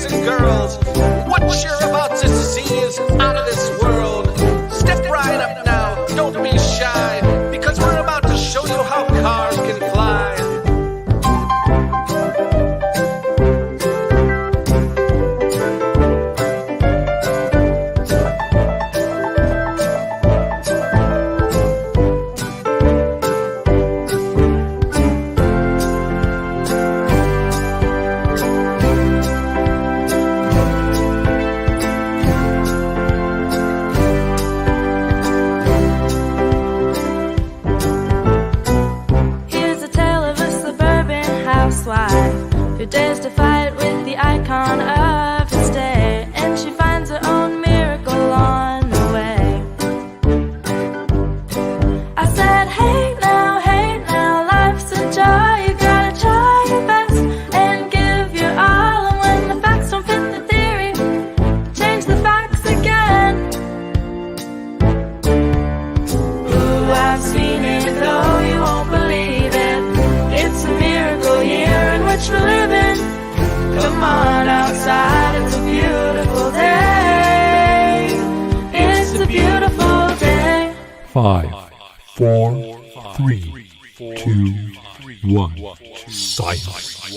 boys and girls. What you're about to see is out of this world. Step right up now, don't be shy, because we're about to show you how cars can fly. Who dares to fight with the icon of his day, and she finds her own miracle on the way. I said, hey now, life's a joy. You gotta try your best and give your all. And when the facts don't fit the theory, change the facts again. Ooh, I've seen it, though you won't believe it. It's a miracle year in which we're living. Come on outside, it's a beautiful day. It's a beautiful day. 5, 4, 3, 2, 1. Silence.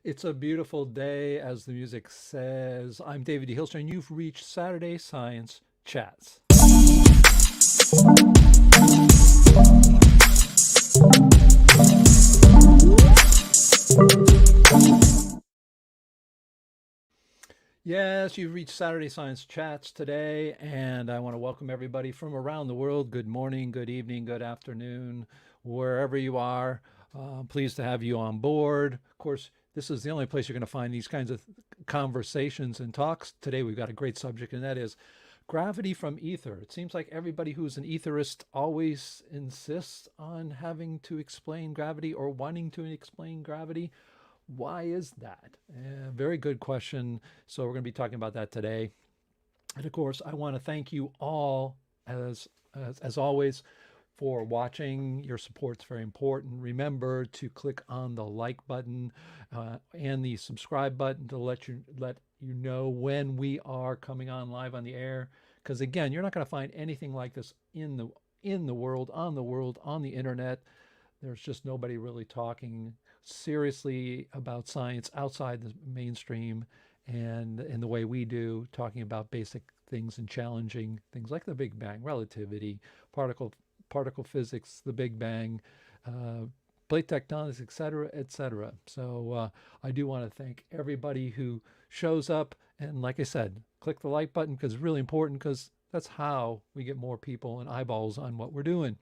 It's a beautiful day, as the music says. I'm David de Hilster, and you've reached Saturday Science Chats. Yes, you've reached Saturday Science Chats today, and I want to welcome everybody from around the world. Good morning, good evening, good afternoon, wherever you are. Pleased to have you on board. Of course, this is the only place you're going to find these kinds of conversations and talks. Today we've got a great subject, and that is gravity from ether. It seems like everybody who's an etherist always insists on having to explain gravity or wanting to explain gravity. Why is that? Very good question. So we're going to be talking about that today. And of course, I want to thank you all, as always, for watching. Your support's very important. Remember to click on the like button and the subscribe button to let you know when we are coming on live on the air. Because again, you're not going to find anything like this in the world, on the internet. There's just nobody really talking seriously about science outside the mainstream and in the way we do, talking about basic things and challenging things like the Big Bang, relativity, particle physics, the Big Bang, plate tectonics, etc., etc. So I do want to thank everybody who shows up, and like I said, click the like button because it's really important, because that's how we get more people and eyeballs on what we're doing.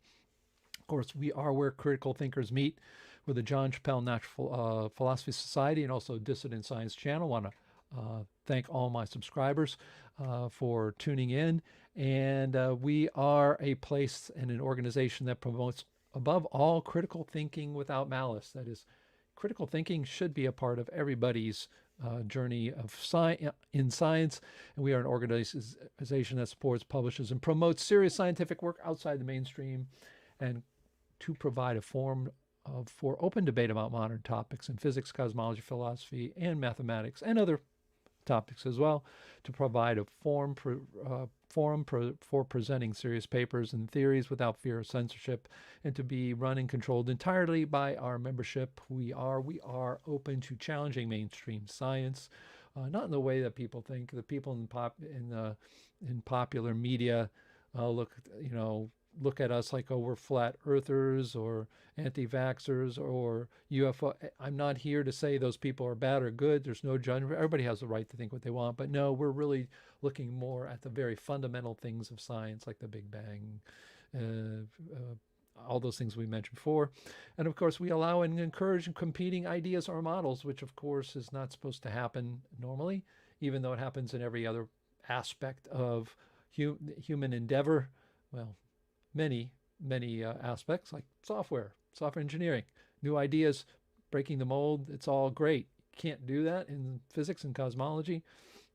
Of course, we are where critical thinkers meet. We're the John Chappell Natural Philosophy Society and also Dissident Science Channel. I want to thank all my subscribers for tuning in. And we are a place and an organization that promotes, above all, critical thinking without malice. That is, critical thinking should be a part of everybody's journey of in science. And we are an organization that supports, publishes, and promotes serious scientific work outside the mainstream, and to provide a forum for open debate about modern topics in physics, cosmology, philosophy, and mathematics, and other topics as well, to provide a forum for presenting serious papers and theories without fear of censorship, and to be run and controlled entirely by our membership. We are open to challenging mainstream science, not in the way that people think. The people in popular media look at us like, oh, we're flat earthers or anti-vaxxers or UFO. I'm not here to say those people are bad or good. There's no judgment. Everybody has the right to think what they want. But no, we're really looking more at the very fundamental things of science, like the Big Bang, all those things we mentioned before. And of course, we allow and encourage competing ideas or models, which of course is not supposed to happen normally, even though it happens in every other aspect of human endeavor. Well, many aspects, like software engineering, new ideas, breaking the mold. It's all great. Can't do that in physics and cosmology.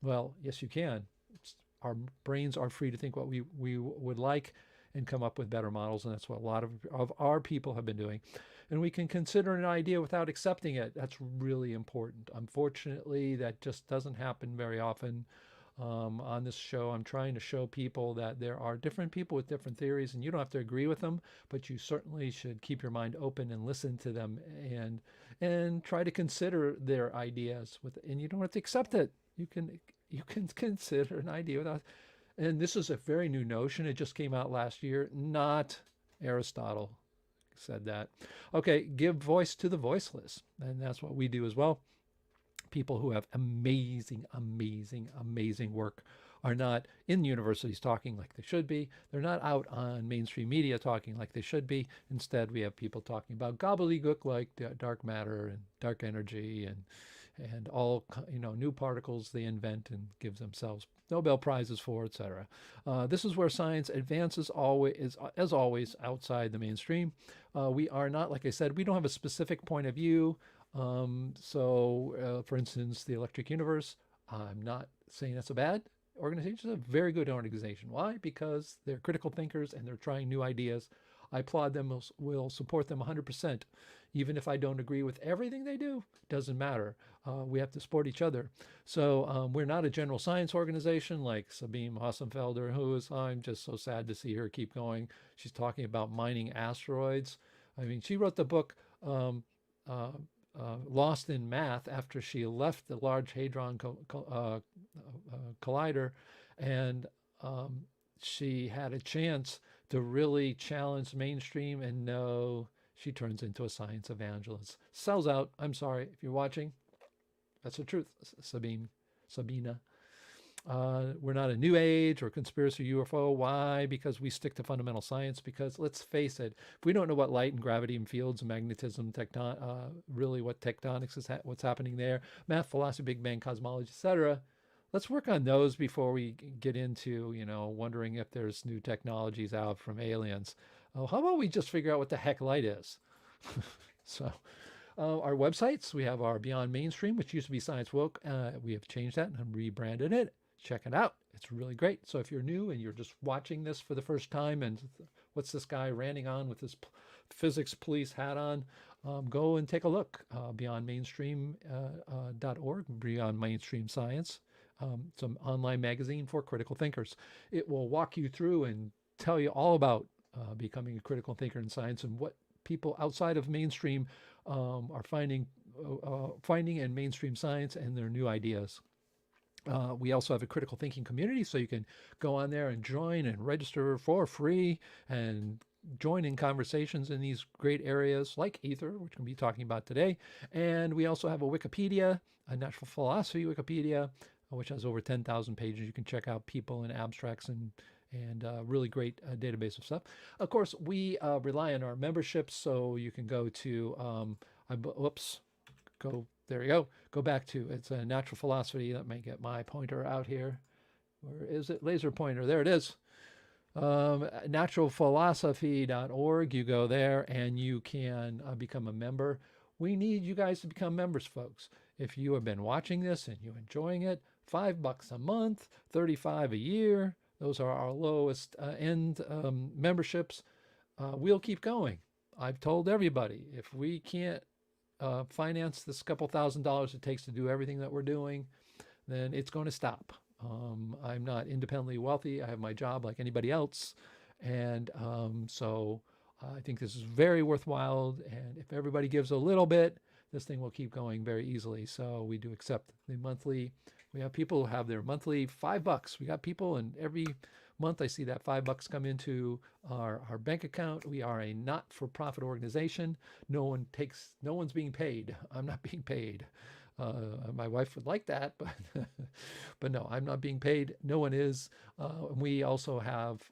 Well, yes, you can. Our brains are free to think what we would like and come up with better models, and that's what a lot of our people have been doing. and we can consider an idea without accepting it. That's really important. Unfortunately, that just doesn't happen very often. On this show, I'm trying to show people that there are different people with different theories, and you don't have to agree with them, but you certainly should keep your mind open and listen to them, and try to consider their ideas and you don't have to accept it. You can consider an idea without. And this is a very new notion. It just came out last year. Not Aristotle said that. Okay, give voice to the voiceless, and that's what we do as well. People who have amazing, amazing, amazing work are not in universities talking like they should be. They're not out on mainstream media talking like they should be. Instead, we have people talking about gobbledygook like dark matter and dark energy and all new particles they invent and give themselves Nobel Prizes for, etc. This is where science advances as always outside the mainstream. We are not, like I said, we don't have a specific point of view. For instance, the Electric Universe, I'm not saying that's a bad organization. It's a very good organization. Why? Because they're critical thinkers and they're trying new ideas. I applaud them, will support them 100%. Even if I don't agree with everything they do, doesn't matter. We have to support each other. So we're not a general science organization like Sabine Hassenfelder, I'm just so sad to see her keep going. She's talking about mining asteroids. I mean, she wrote the book Lost in Math after she left the Large Hadron Collider, and she had a chance to really challenge mainstream, and no, she turns into a science evangelist. Sells out. I'm sorry if you're watching. That's the truth, Sabina. We're not a new age or conspiracy UFO. Why? Because we stick to fundamental science. Because let's face it, if we don't know what light and gravity and fields and magnetism, really what tectonics is, what's happening there, math, philosophy, Big Bang, cosmology, etc., let's work on those before we get into, wondering if there's new technologies out from aliens. How about we just figure out what the heck light is? So our websites, we have our Beyond Mainstream, which used to be Science Woke. We have changed that and rebranded it. Check it out. It's really great. So if you're new and you're just watching this for the first time and what's this guy ranting on with his physics police hat on, go and take a look. BeyondMainstream.org, Beyond Mainstream Science. It's an online magazine for critical thinkers. It will walk you through and tell you all about becoming a critical thinker in science and what people outside of mainstream are finding in mainstream science and their new ideas. We also have a critical thinking community, so you can go on there and join and register for free and join in conversations in these great areas like Aether, which we'll be talking about today. And we also have a Wikipedia, a natural philosophy Wikipedia, which has over 10,000 pages. You can check out people and abstracts and really great database of stuff. Of course, we rely on our memberships, so you can go to, there you go. Go back to, it's a natural philosophy. Let me get my pointer out here. Where is it? Laser pointer. There it is. Naturalphilosophy.org. You go there and you can become a member. We need you guys to become members, folks. If you have been watching this and you're enjoying it, $5 a month, $35 a year. Those are our lowest end memberships. We'll keep going. I've told everybody, if we can't finance this couple $1,000s it takes to do everything that we're doing, then it's going to stop. I'm not independently wealthy. I have my job like anybody else. And so I think this is very worthwhile. And if everybody gives a little bit, this thing will keep going very easily. So we do accept the monthly. We have people who have their monthly $5. We got people, and every month I see that $5 come into our bank account. We are a not-for-profit organization. No one's being paid. I'm not being paid. My wife would like that, but no, I'm not being paid. No one is. We also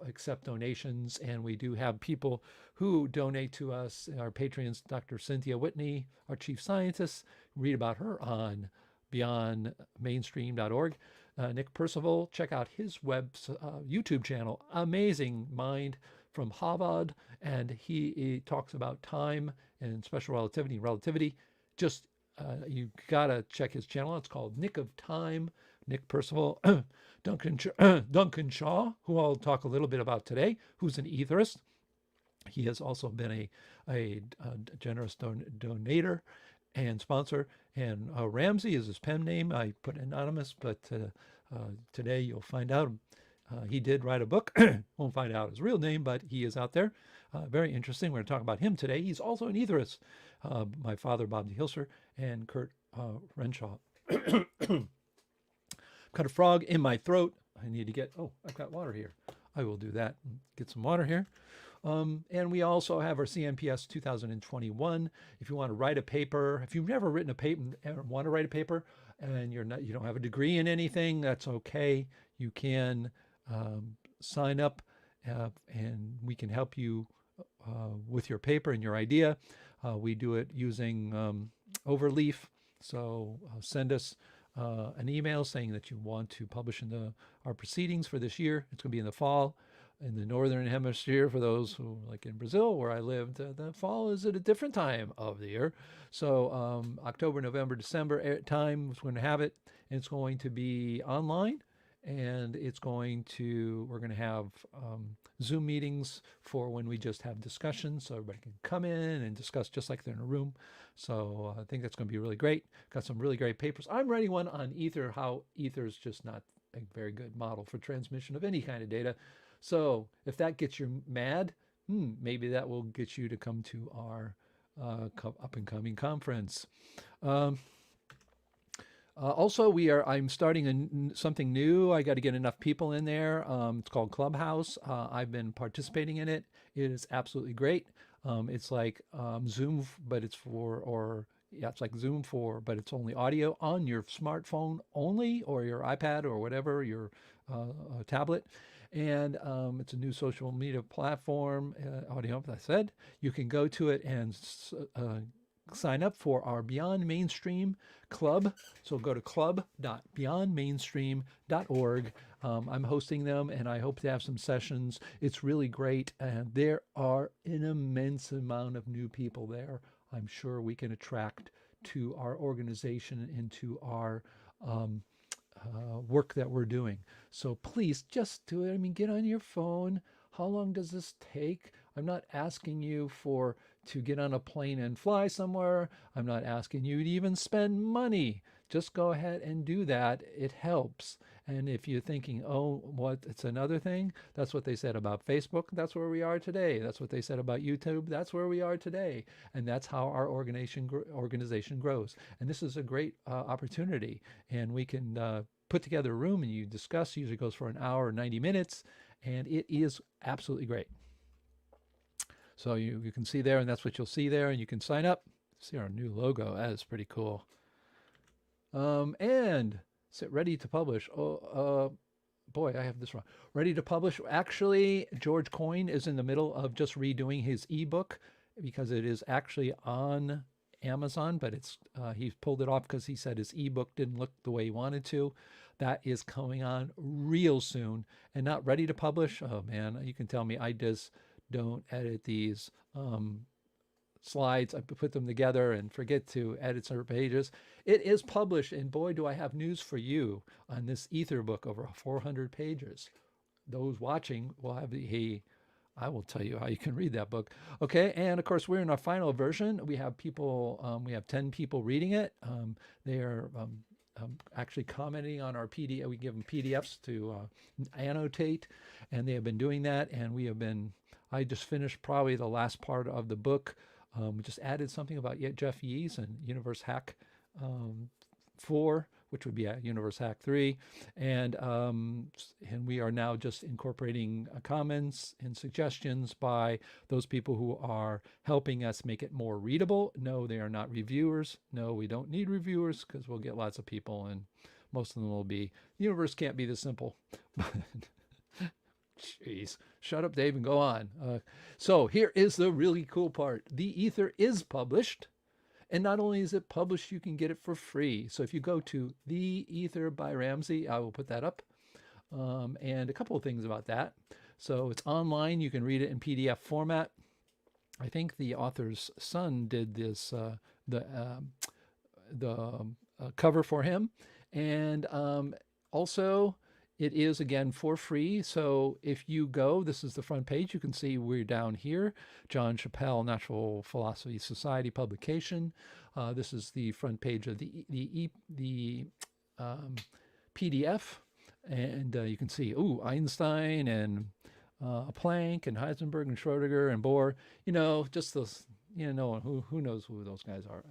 accept donations, and we do have people who donate to us. Our patrons, Dr. Cynthia Whitney, our chief scientist. Read about her on beyondmainstream.org. Nick Percival, check out his YouTube channel, Amazing Mind from Harvard, and he talks about time and special relativity. Just you gotta check his channel. It's called Nick of Time. Nick Percival, Duncan Shaw, who I'll talk a little bit about today, who's an aetherist. He has also been a generous donator and sponsor. And Ramsey is his pen name. I put anonymous, but today you'll find out. He did write a book. Won't find out his real name, but he is out there. Very interesting. We're going to talk about him today. He's also an aetherist. My father, Bob de Hilster, and Kurt Renshaw. Got a frog in my throat. I need to get, I've got water here. I will do that. Get some water here. And we also have our CNPS 2021. If you want to write a paper, if you've never written a paper and want to write a paper and you don't have a degree in anything, that's okay. You can sign up and we can help you with your paper and your idea. We do it using Overleaf. So send us an email saying that you want to publish in our proceedings for this year. It's going to be in the fall. In the northern hemisphere, for those who, like in Brazil, where I lived, the fall is at a different time of the year. So October, November, December time is going to have it. And it's going to be online. And we're going to have Zoom meetings for when we just have discussions. So everybody can come in and discuss just like they're in a room. So I think that's going to be really great. Got some really great papers. I'm writing one on Aether, how Aether is just not a very good model for transmission of any kind of data. So if that gets you mad, maybe that will get you to come to our up-and-coming conference. Also, I'm starting something new. I got to get enough people in there. It's called Clubhouse. I've been participating in it. It is absolutely great. It's like Zoom, but it's it's like Zoom but it's only audio on your smartphone only, or your iPad, or whatever, your tablet. And it's a new social media platform, audio, as I said. You can go to it and sign up for our Beyond Mainstream Club. So go to club.beyondmainstream.org. I'm hosting them, and I hope to have some sessions. It's really great, and there are an immense amount of new people there. I'm sure we can attract to our organization and to our work that we're doing. So please just do it. I mean, get on your phone. How long does this take? I'm not asking you to get on a plane and fly somewhere. I'm not asking you to even spend money. Just go ahead and do that. It helps. And if you're thinking, it's another thing, that's what they said about Facebook. That's where we are today. That's what they said about YouTube. That's where we are today. And that's how our organization grows. And this is a great opportunity. And we can put together a room and you discuss. Usually goes for an hour or 90 minutes. And it is absolutely great. So you can see there, and that's what you'll see there, and you can sign up. See our new logo. That is pretty cool. And ready to publish. Boy, I have this wrong. Ready to publish. Actually, George Coyne is in the middle of just redoing his ebook because it is actually on Amazon, but he's pulled it off because he said his ebook didn't look the way he wanted to. That is coming on real soon. And not ready to publish. Oh man, you can tell me I just don't edit these slides. I put them together and forget to edit certain pages. It is published, and boy, do I have news for you on this Aether book, over 400 pages. Those watching will have I will tell you how you can read that book. Okay, and of course, we're in our final version. We have we have 10 people reading it. They are actually commenting on our PDF. We give them PDFs to annotate, and they have been doing that, and I just finished probably the last part of the book. We just added something about Jeff Yees and Universe Hack 4, which would be Universe Hack 3. And we are now just incorporating comments and suggestions by those people who are helping us make it more readable. No, they are not reviewers. No, we don't need reviewers because we'll get lots of people, and most of them will be, the universe can't be this simple. Jeez, shut up, Dave, and go on. So here is the really cool part. The Aether is published, and not only is it published, you can get it for free. So if you go to The Aether by Ramsey, I will put that up, and a couple of things about that. So it's online. You can read it in PDF format. I think the author's son did this, the cover for him, and also It is, again, for free. So if you go, this is the front page. You can see we're down here, John Chappell, Natural Philosophy Society publication. This is the front page of the PDF. And you can see, Einstein and Planck and Heisenberg and Schrodinger and Bohr, just those, who knows who those guys are.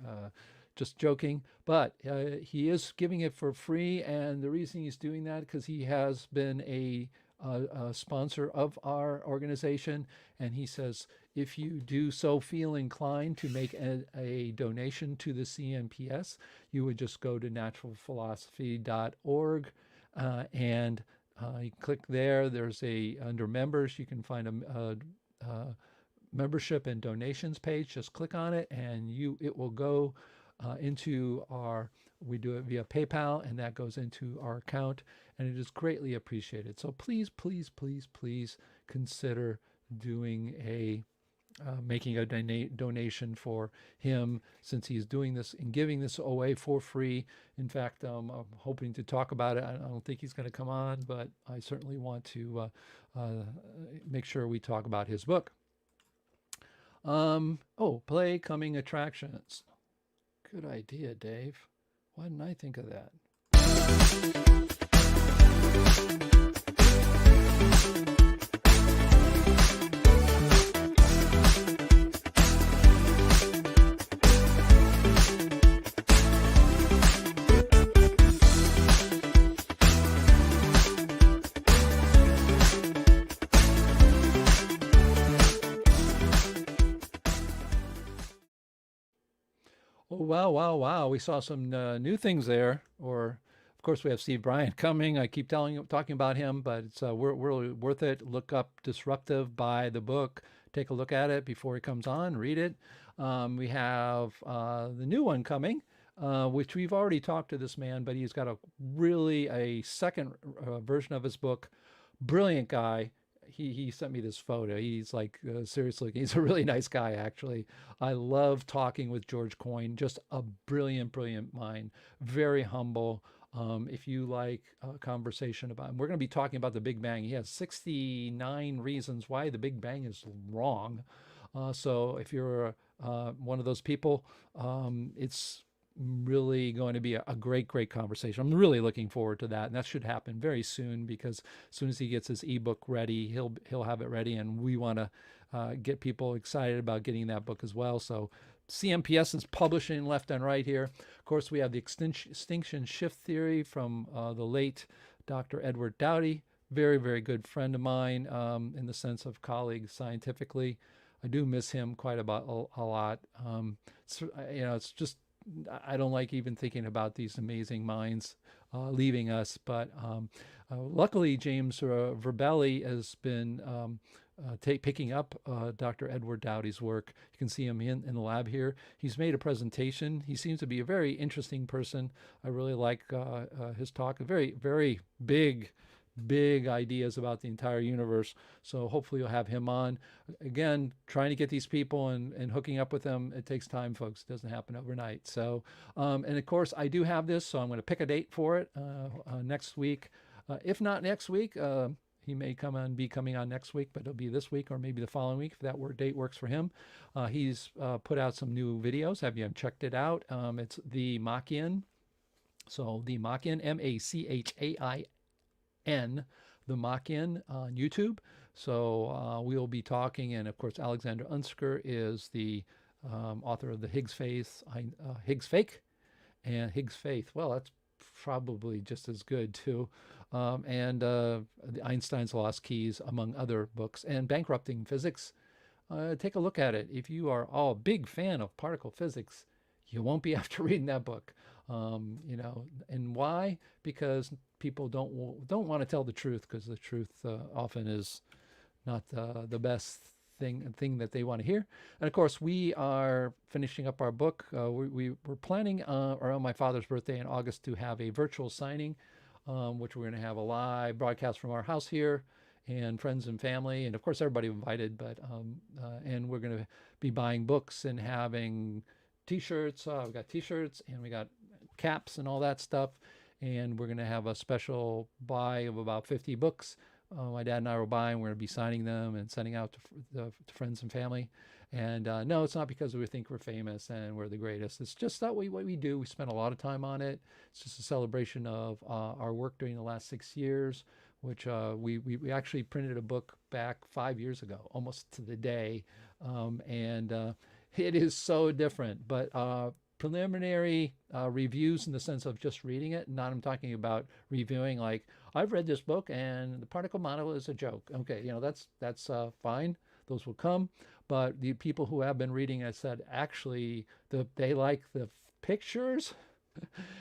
Just joking, but he is giving it for free, and the reason he's doing that because he has been a sponsor of our organization, and he says if you do so feel inclined to make a donation to the CNPS, you would just go to naturalphilosophy.org and you click there. There's under members, you can find a membership and donations page. Just click on it, and it will go into we do it via PayPal, and that goes into our account, and it is greatly appreciated. So please, please, please, please consider doing making a donation for him, since he's doing this and giving this away for free. In fact, I'm hoping to talk about it. I don't think he's going to come on, but I certainly want to make sure we talk about his book. Play coming attractions. Good idea, Dave. Why didn't I think of that? Oh, wow. We saw some new things there. Of course, we have Steve Bryant coming. I keep talking about him, but it's really worth it. Look up Disruptive, buy the book, take a look at it before he comes on, read it. We have the new one coming, which we've already talked to this man, but he's got a second version of his book. Brilliant guy. He sent me this photo. He's like, seriously, he's a really nice guy, actually. I love talking with George Coyne. Just a brilliant, brilliant mind. Very humble. If you like a conversation about, we're going to be talking about the Big Bang. He has 69 reasons why the Big Bang is wrong. So if you're one of those people, it's really going to be a great conversation. I'm really looking forward to that, and that should happen very soon, because as soon as he gets his ebook ready, he'll have it ready, and we want to get people excited about getting that book as well. So CNPS is publishing left and right here. Of course, we have the extinction shift theory from the late Dr. Edward Dowdy, very, very good friend of mine, in the sense of colleague scientifically. I do miss him quite a lot. It's just, I don't like even thinking about these amazing minds leaving us, but luckily James Verbelli has been picking up Dr. Edward Dowdy's work. You can see him in the lab here. He's made a presentation. He seems to be a very interesting person. I really like his talk. Very, very big ideas about the entire universe. So hopefully you'll have him on. Again, trying to get these people and hooking up with them, it takes time, folks. It doesn't happen overnight. So, and of course, I do have this, so I'm going to pick a date for it next week. If not next week, he may be coming on next week, but it'll be this week or maybe the following week if that date works for him. He's put out some new videos. Have you checked it out? It's the Machian. So the Machian, Machain, the Machian on YouTube. So we'll be talking, and of course Alexander Unsker is the author of the Higgs Fake, and Higgs Faith. Well, that's probably just as good too. And the Einstein's Lost Keys, among other books, and Bankrupting Physics. Take a look at it. If you are all a big fan of particle physics, you won't be after reading that book. And why? Because people don't want to tell the truth, because the truth often is not the best thing that they want to hear. And of course, we are finishing up our book. We're planning around my father's birthday in August to have a virtual signing, which we're going to have a live broadcast from our house here, and friends and family, and of course everybody invited. But and we're going to be buying books and having T-shirts. We got T-shirts and we got caps and all that stuff. and we're going to have a special buy of about 50 books. My dad and I will buy, and we're going to be signing them and sending out to friends and family. And no, it's not because we think we're famous and we're the greatest. It's just that what we do. We spend a lot of time on it. It's just a celebration of our work during the last 6 years, which we actually printed a book back 5 years ago, almost to the day. And it is so different. But preliminary reviews in the sense of just reading it, not I'm talking about reviewing like, I've read this book and the particle model is a joke. Okay, you know, that's fine. Those will come. But the people who have been reading it said actually they like the pictures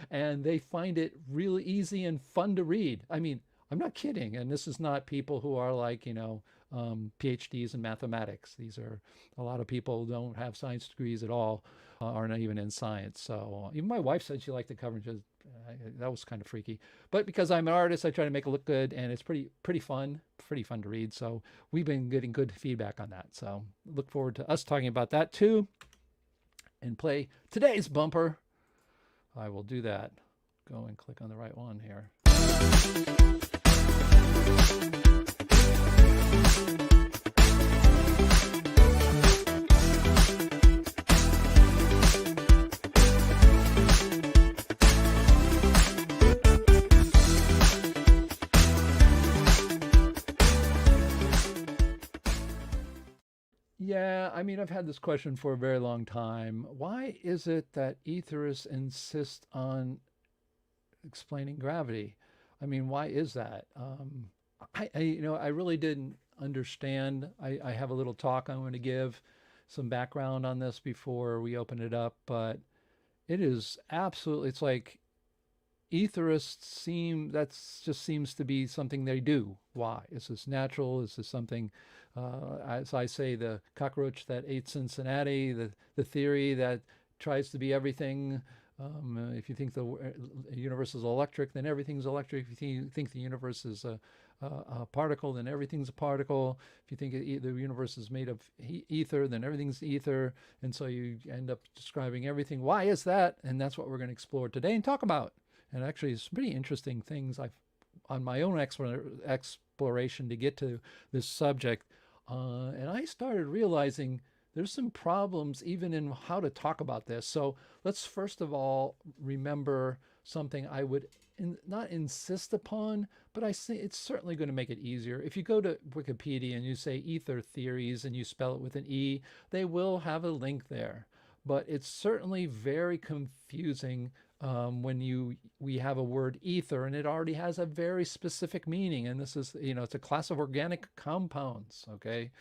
and they find it really easy and fun to read. I mean, I'm not kidding. And this is not people who are like, you know, PhDs in mathematics. These are a lot of people who don't have science degrees at all, are not even in science. So even my wife said she liked the cover. Just, that was kind of freaky. But because I'm an artist, I try to make it look good, and it's pretty fun to read. So we've been getting good feedback on that. So look forward to us talking about that too, and play today's bumper. I will do that. Go and click on the right one here. Yeah, I mean, I've had this question for a very long time. Why is it that etherists insist on explaining gravity? I mean, why is that? I really didn't understand. I have a little talk I'm going to give, some background on this before we open it up, but it is absolutely, it's like etherists just seems to be something they do. Why? Is this natural? Is this something, as I say, the cockroach that ate Cincinnati, the theory that tries to be everything? If you think the universe is electric, then everything's electric. If you think the universe is a particle, then everything's a particle. If you think the universe is made of ether, then everything's ether. And so you end up describing everything. Why is that? And that's what we're going to explore today and talk about. And actually, it's pretty interesting things I've on my own exploration to get to this subject. And I started realizing there's some problems even in how to talk about this. So let's first of all remember something I would not insist upon, but I say it's certainly going to make it easier. If you go to Wikipedia and you say ether theories and you spell it with an E, they will have a link there. But it's certainly very confusing when we have a word ether and it already has a very specific meaning. And this is, it's a class of organic compounds, okay?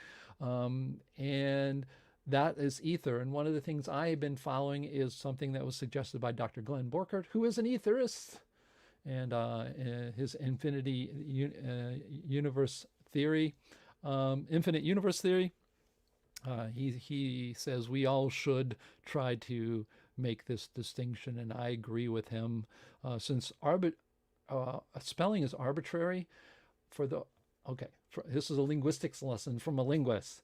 And that is ether. And one of the things I have been following is something that was suggested by Dr. Glenn Borkert, who is an aetherist, and his infinite universe theory. He says we all should try to make this distinction, and I agree with him. Since spelling is arbitrary, this is a linguistics lesson from a linguist.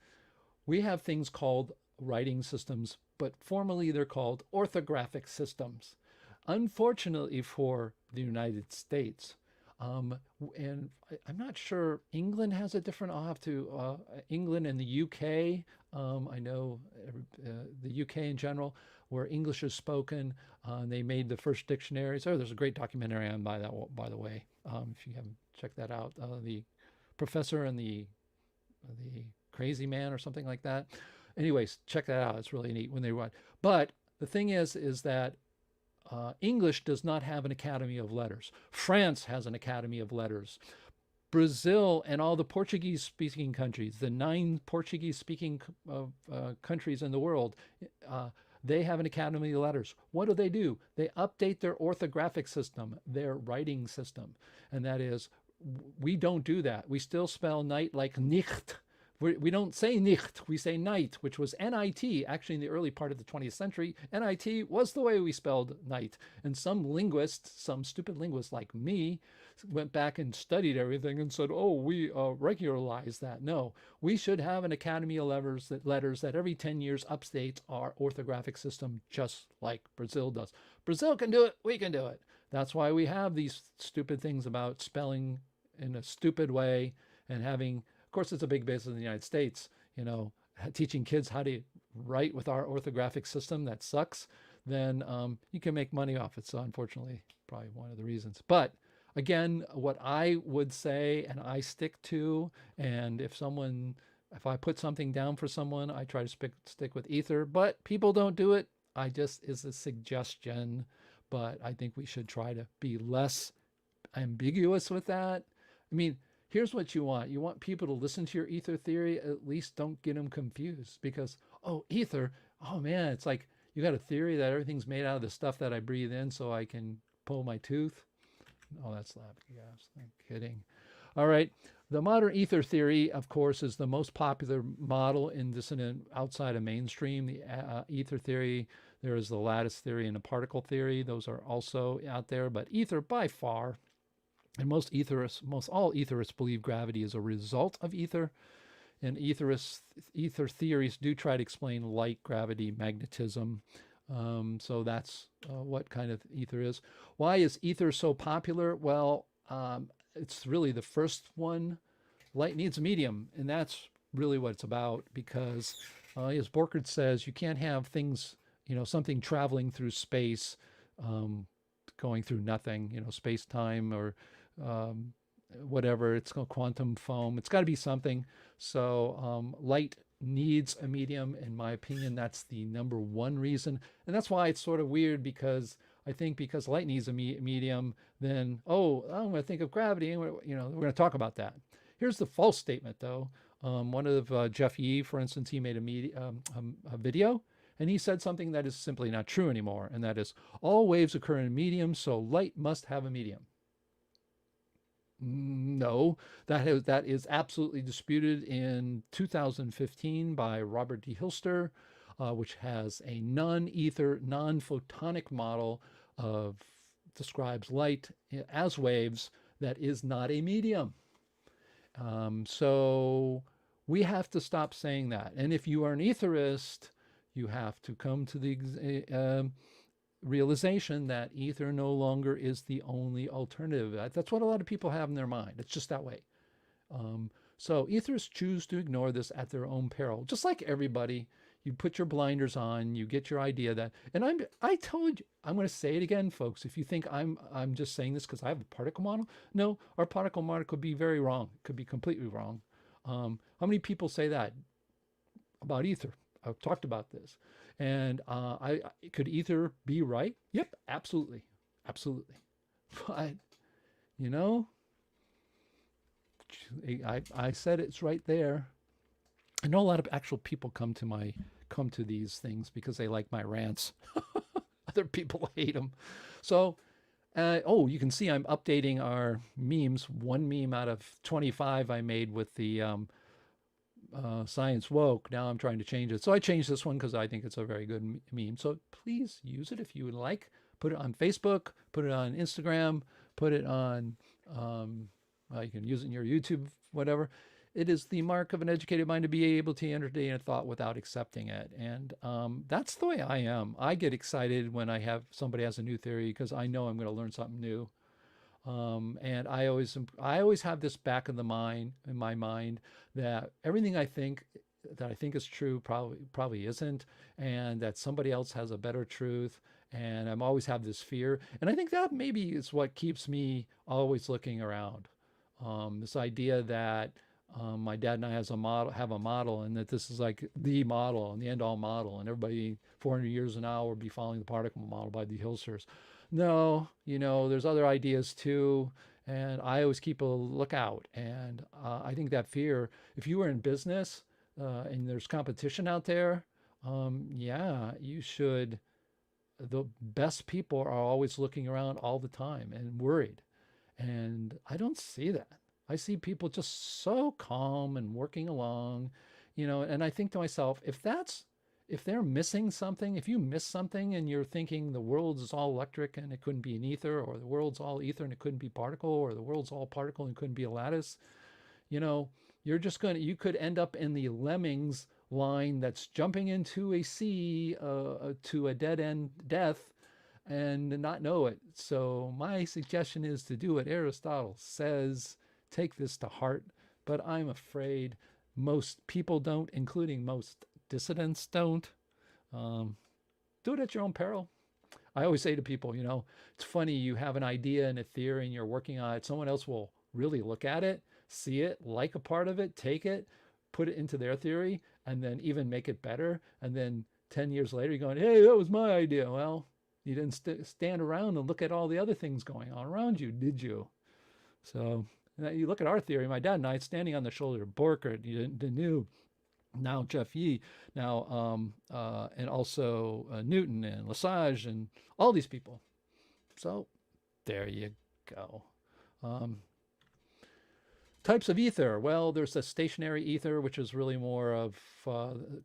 We have things called writing systems, but formally they're called orthographic systems. Unfortunately for the United States, and I'm not sure England has a different, I'll have to, England and the UK, I know the UK in general, where English is spoken, they made the first dictionaries. There's a great documentary on by the way, if you haven't checked that out, the professor and the crazy man or something like that. Anyways, check that out. It's really neat when they write. But the thing is that English does not have an Academy of Letters. France has an Academy of Letters. Brazil and all the Portuguese-speaking countries, the 9 Portuguese-speaking countries in the world, they have an Academy of Letters. What do? They update their orthographic system, their writing system. And that is, we don't do that. We still spell night like nicht. We don't say nicht, we say night, which was N-I-T. Actually, in the early part of the 20th century, N-I-T was the way we spelled night. And some stupid linguist like me, went back and studied everything and said, oh, we regularized that. No, we should have an Academy of Letters that every 10 years updates our orthographic system just like Brazil does. Brazil can do it, we can do it. That's why we have these stupid things about spelling in a stupid way and having, of course, it's a big business in the United States, teaching kids how to write with our orthographic system that sucks, then you can make money off it. So unfortunately, probably one of the reasons. But again, what I would say and I stick to, and if I put something down for someone, I try to stick with Aether, but people don't do it. Is a suggestion, but I think we should try to be less ambiguous with that. I mean, here's what you want. You want people to listen to your Aether theory. At least don't get them confused because, oh, Aether, oh man, it's like you got a theory that everything's made out of the stuff that I breathe in so I can pull my tooth. Oh, that's laughing gas. I'm kidding. All right. The modern Aether theory, of course, is the most popular model in dissonant outside of mainstream. The Aether theory, there is the lattice theory and the particle theory. Those are also out there. But Aether, by far, and most all etherists believe gravity is a result of ether. And ether theories do try to explain light, gravity, magnetism. So that's what kind of ether is. Why is ether so popular? Well, it's really the first one. Light needs a medium, and that's really what it's about because, as Borchert says, you can't have things, something traveling through space, going through nothing, space-time or whatever. It's called quantum foam. It's got to be something. So light needs a medium. In my opinion, that's the number one reason. And that's why it's sort of weird because I think because light needs a medium, then, I'm going to think of gravity. And we're going to talk about that. Here's the false statement, though. One of Jeff Yee, for instance, he made a video, and he said something that is simply not true anymore, and that is all waves occur in a medium, so light must have a medium. No, that is absolutely disputed in 2015 by Robert de Hilster, which has a non-ether, non-photonic model describes light as waves that is not a medium. So we have to stop saying that. And if you are an aetherist, you have to come to the realization that ether no longer is the only alternative. That's what a lot of people have in their mind. It's just that way. So etherists choose to ignore this at their own peril. Just like everybody, you put your blinders on, you get your idea that, and I told you, I'm going to say it again, folks. If you think I'm just saying this because I have a particle model, no, our particle model could be very wrong. It could be completely wrong. How many people say that about ether? I've talked about this. And could ether be right? Yep, absolutely. Absolutely. But, I said it's right there. I know a lot of actual people come to these things because they like my rants. Other people hate them. So, you can see I'm updating our memes. One meme out of 25 I made with the Science Woke. Now I'm trying to change it. So I changed this one because I think it's a very good meme. So please use it if you would like. Put it on Facebook, put it on Instagram, put it on, you can use it in your YouTube, whatever. It is the mark of an educated mind to be able to entertain a thought without accepting it. And that's the way I am. I get excited when somebody has a new theory because I know I'm going to learn something new. And I always have this back in my mind that everything I think is true probably isn't, and that somebody else has a better truth. And I'm always have this fear. And I think that maybe is what keeps me always looking around. This idea that my dad and I have a model, and that this is like the model and the end all model, and everybody 400 years from now will be following the particle model by the Hilsters. No, there's other ideas too, and I always keep a lookout. And I think that fear, if you were in business and there's competition out there, you should. The best people are always looking around all the time and worried. And I don't see that. I see people just so calm and working along, and I think to myself, if they're missing something, if you miss something and you're thinking the world is all electric and it couldn't be an ether, or the world's all ether and it couldn't be particle, or the world's all particle and it couldn't be a lattice, you could end up in the lemmings line that's jumping into a sea to a dead end death and not know it. So my suggestion is to do what Aristotle says, take this to heart, but I'm afraid most people don't, including most dissidents don't. Do it at your own peril. I always say to people, it's funny, you have an idea and a theory and you're working on it. Someone else will really look at it, see it, like a part of it, take it, put it into their theory, and then even make it better. And then 10 years later, you're going, hey, that was my idea. Well, you didn't stand around and look at all the other things going on around you, did you? So you look at our theory, my dad and I standing on the shoulder of Borkert, Denew, now Jeff Yee, now and also Newton and Lesage and all these people. So there you go. Types of ether. Well, there's a stationary ether, which is really more of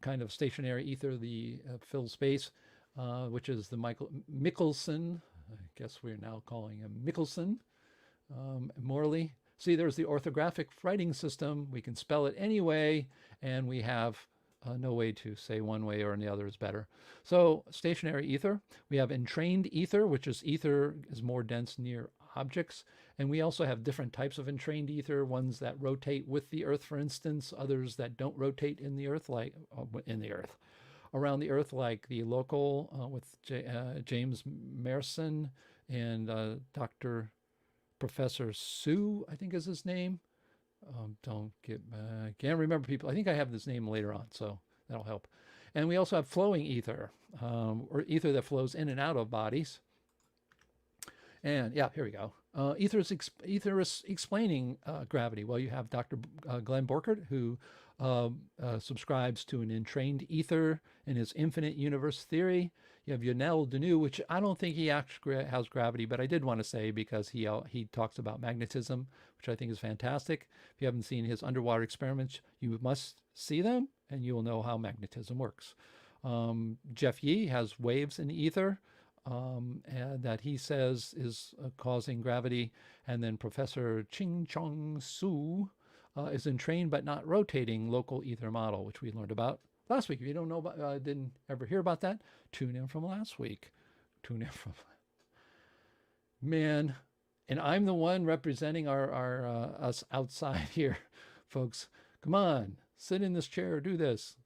kind of stationary ether, the filled space, which is the Michelson. I guess we're now calling him Michelson. Morley. See, there's the orthographic writing system. We can spell it any way, and we have no way to say one way or the other is better. So stationary ether. We have entrained ether, which is ether is more dense near objects. And we also have different types of entrained ether, ones that rotate with the Earth, for instance, others that don't rotate in the Earth, like around the Earth, like the local with James Merson and Professor Sue, I think is his name. Can't remember people. I think I have this name later on, so that'll help. And we also have flowing ether, or ether that flows in and out of bodies. And yeah, here we go. Ether is explaining gravity. Well, you have Dr. Glenn Borkert, who subscribes to an entrained ether in his infinite universe theory. You have Yanel Denew, which I don't think he actually has gravity, but I did want to say because he talks about magnetism, which I think is fantastic. If you haven't seen his underwater experiments, you must see them, and you will know how magnetism works. Jeff Yee has waves in ether and that he says is causing gravity. And then Professor Ching-Chong Su is entrained but not rotating local ether model, which we learned about last week. If you don't know about, didn't ever hear about that, tune in from last week. Man, and I'm the one representing us outside here, folks. Come on, sit in this chair, do this.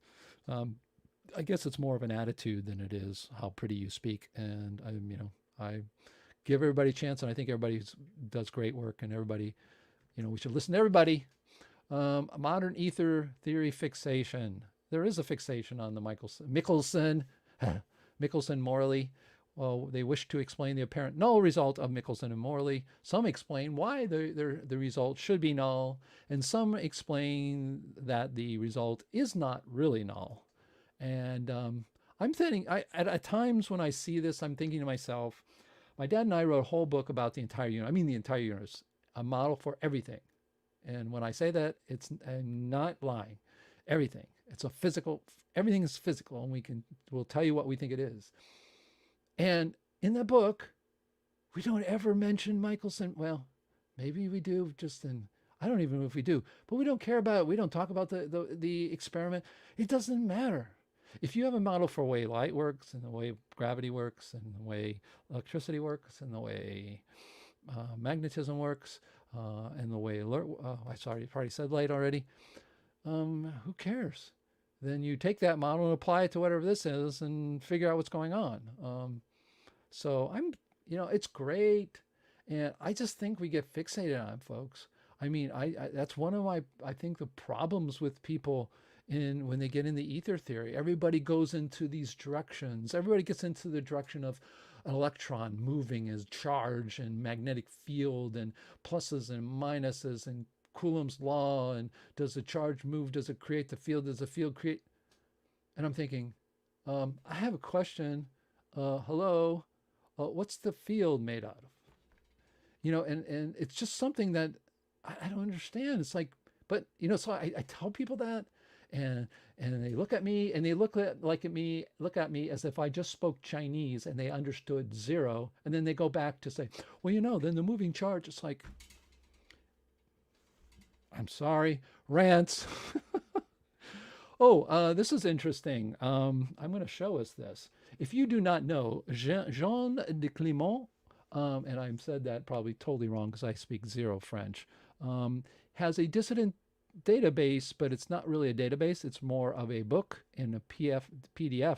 I guess it's more of an attitude than it is how pretty you speak. And I give everybody a chance, and I think everybody does great work, and everybody, we should listen to everybody. Modern ether theory fixation. There is a fixation on the Michelson Morley. Well, they wish to explain the apparent null result of Michelson and Morley. Some explain why the result should be null, and some explain that the result is not really null. And I'm thinking, at times when I see this, I'm thinking to myself, my dad and I wrote a whole book about the entire universe. I mean, the entire universe, a model for everything. And when I say that, I'm not lying. Everything. It's a physical, everything is physical, and we'll tell you what we think it is. And in the book, we don't ever mention Michelson. Well, maybe we do, I don't even know if we do, but we don't care about it. We don't talk about the experiment. It doesn't matter. If you have a model for the way light works, and the way gravity works, and the way electricity works, and the way magnetism works, and the way I already said light already. Who cares? Then you take that model and apply it to whatever this is and figure out what's going on. So it's great. And I just think we get fixated on it, folks. I mean, that's one of I think the problems with people when they get in the ether theory. Everybody goes into these directions. Everybody gets into the direction of an electron moving as charge and magnetic field and pluses and minuses and Coulomb's law, and does the charge move? Does it create the field? Does the field create? And I'm thinking, I have a question. Hello, what's the field made out of? And it's just something that I don't understand. It's like, but so I tell people that, and they look at me, and they look at me as if I just spoke Chinese and they understood zero, and then they go back to say, well, then the moving charge. It's like, I'm sorry, rants. Oh, this is interesting. I'm going to show us this. if you do not know, Jean de Clément, and I said that probably totally wrong because I speak zero French, has a dissident database, but it's not really a database. It's more of a book in a PDF.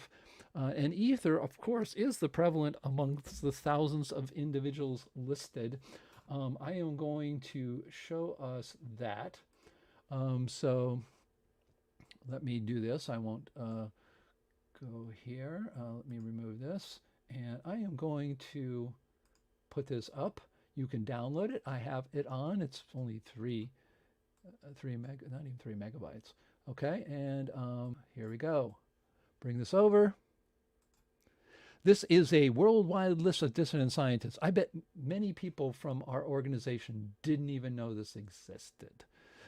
And Ether, of course, is the prevalent amongst the thousands of individuals listed. I am going to show us that. So let me do this. I won't go here. Let me remove this. And I am going to put this up. You can download it. I have it on. It's only not even 3 megabytes. Okay, and here we go. Bring this over. This is a worldwide list of dissident scientists. I bet many people from our organization didn't even know this existed.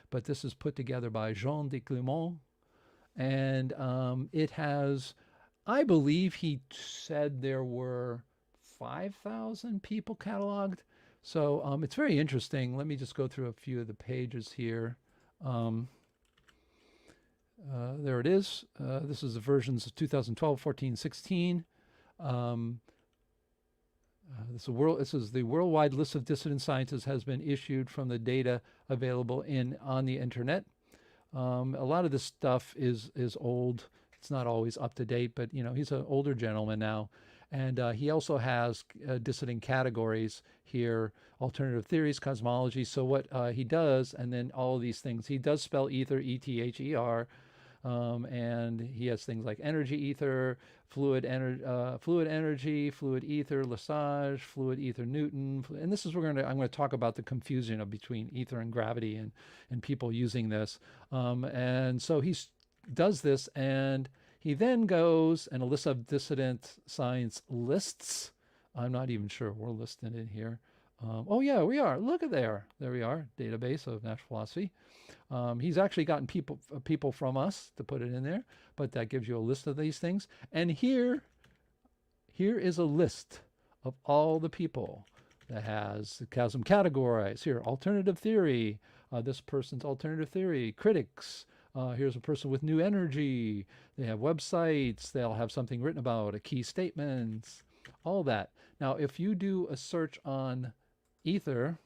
But this is put together by Jean de Clément. And it has, I believe he said there were 5,000 people cataloged. So it's very interesting. Let me just go through a few of the pages here. There it is. This is the versions of 2012, 14, 16. This is the worldwide list of dissident scientists has been issued from the data available on the internet. A lot of this stuff is old. It's not always up to date, but he's an older gentleman now. And he also has dissident categories here, alternative theories, cosmology. So what he does, and then all of these things, he does spell ether, E-T-H-E-R, and he has things like energy ether, fluid energy, fluid ether, Lesage, fluid ether Newton. And this is I'm going to talk about the confusion between ether and gravity and people using this. And so he does this, and he then goes and a list of dissident science lists. I'm not even sure we're listed in here. Oh yeah, we are. Look at there. There we are. Database of natural philosophy. He's actually gotten people from us to put it in there, but that gives you a list of these things. And here is a list of all the people that has the chasm categorized. Here, alternative theory. This person's alternative theory. Critics. Here's a person with new energy. They have websites. They'll have something written about a key statements. All that. Now, if you do a search on Ether,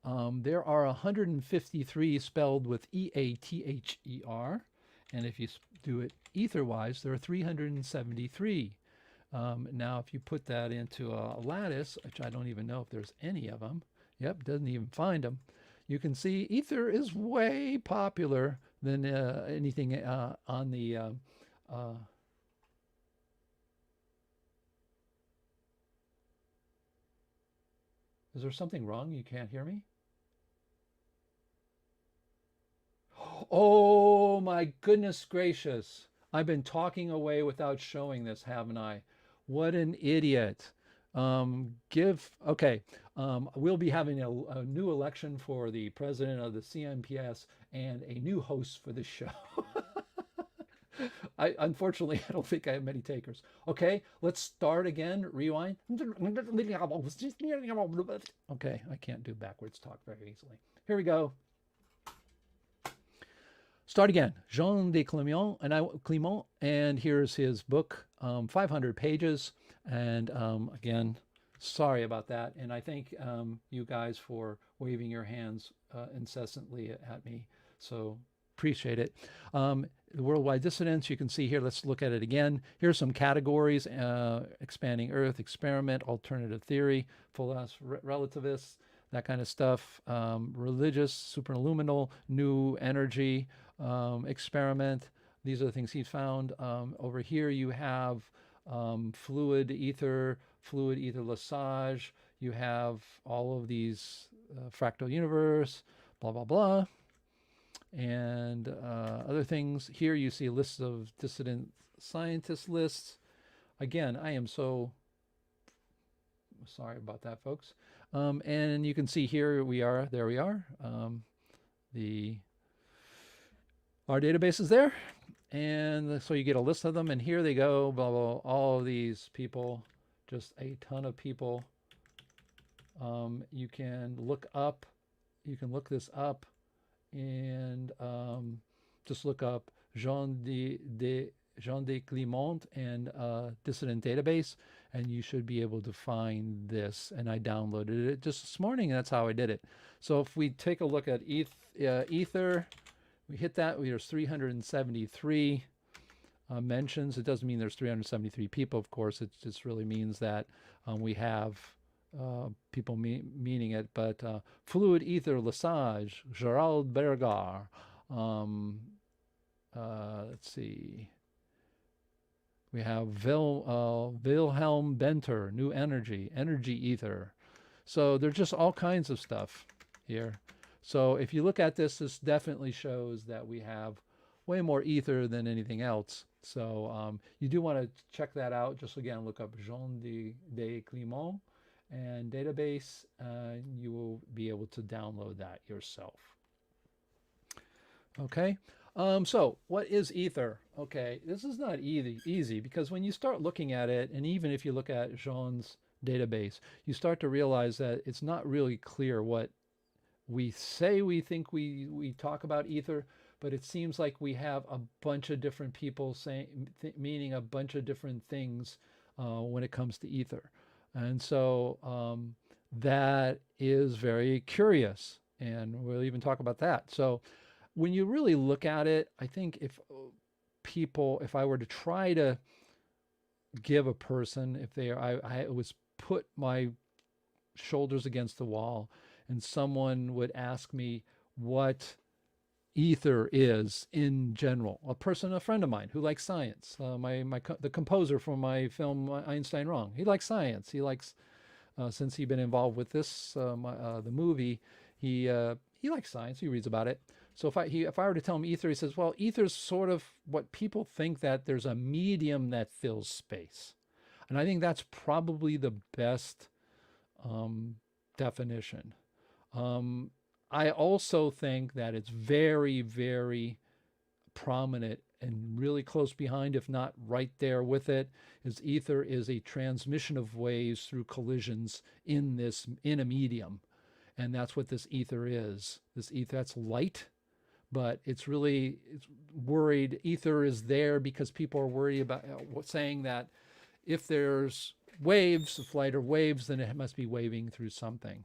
there are 153 spelled with E-A-T-H-E-R. And if you do it ether-wise, there are 373. Now, if you put that into a lattice, which I don't even know if there's any of them. Yep, doesn't even find them. You can see Ether is way popular than anything on the Is there something wrong? You can't hear me? Oh my goodness gracious. I've been talking away without showing this, haven't I? What an idiot. Okay. We'll be having a new election for the president of the CNPS and a new host for the show. Unfortunately, I don't think I have many takers. Okay, let's start again. Rewind. Okay, I can't do backwards talk very easily. Here we go. Start again. Jean de Clément, and here's his book, 500 pages. And again, sorry about that. And I thank you guys for waving your hands incessantly at me. So appreciate it. The worldwide dissidents, you can see here, let's look at it again. Here's some categories: expanding Earth, experiment, alternative theory, full earth relativists, that kind of stuff, religious, superluminal, new energy, experiment. These are the things he found. Over here you have fluid ether Lesage. You have all of these fractal universe, blah, blah, blah. And other things. Here you see lists of dissident scientist lists. Again, I am so sorry about that, folks. And you can see here we are. There we are. Our database is there. And so you get a list of them. And here they go. Blah, blah, blah, all of these people. Just a ton of people. You can look up. You can look this up. And just look up Jean de Jean de Clement and Dissident Database, and you should be able to find this. And I downloaded it just this morning, and that's how I did it. So if we take a look at Aether, we hit that. There's 373 mentions. It doesn't mean there's 373 people, of course. It just really means that we have people meaning it. But Fluid Ether Lesage, Gerald Bergar, let's see. We have Wilhelm Benter, New Energy, Energy Ether. So there's just all kinds of stuff here. So if you look at this, this definitely shows that we have way more ether than anything else. So you do want to check that out. Just again, look up Jean de Clement and database. You will be able to download that yourself. Okay. So what is ether? Okay, this is not easy because when you start looking at it, and even if you look at Jean's database, you start to realize that it's not really clear what we say we think we talk about ether, but it seems like we have a bunch of different people saying, meaning a bunch of different things when it comes to ether. And so that is very curious, and we'll even talk about that. So when you really look at it, I think if I were to try to give a person, if I was put my shoulders against the wall and someone would ask me what ether is in general, a friend of mine who likes science, the composer for my film Einstein Wrong, he likes science. He likes, since he's been involved with this, the movie, he likes science. He reads about it. So if I were to tell him ether, he says, well, ether is sort of what people think, that there's a medium that fills space. And I think that's probably the best definition. I also think that it's very, very prominent and really close behind, if not right there with it, is ether is a transmission of waves through collisions in a medium. And that's what this ether is. This ether, that's light, but it's worried. Ether is there because people are worried about saying that if there's waves, if light are waves, then it must be waving through something.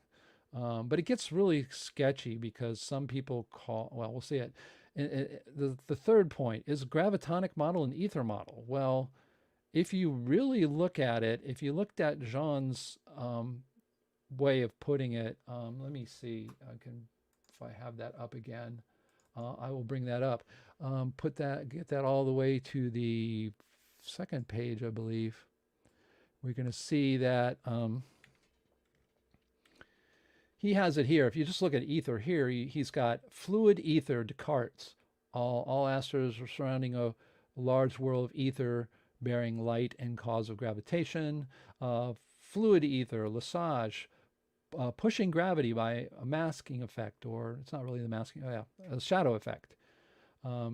But it gets really sketchy because some people we'll see it. The third point is gravitonic model and ether model. Well, if you really look at it, if you looked at Jean's way of putting it, let me see, if I have that up again, I will bring that up. Get that all the way to the second page, I believe. We're going to see that he has it here. If you just look at ether here, he's got fluid ether, Descartes. All asters are surrounding a large whirl of ether bearing light and cause of gravitation. Fluid ether, Lesage, pushing gravity by a masking effect, or it's not really the masking, a shadow effect.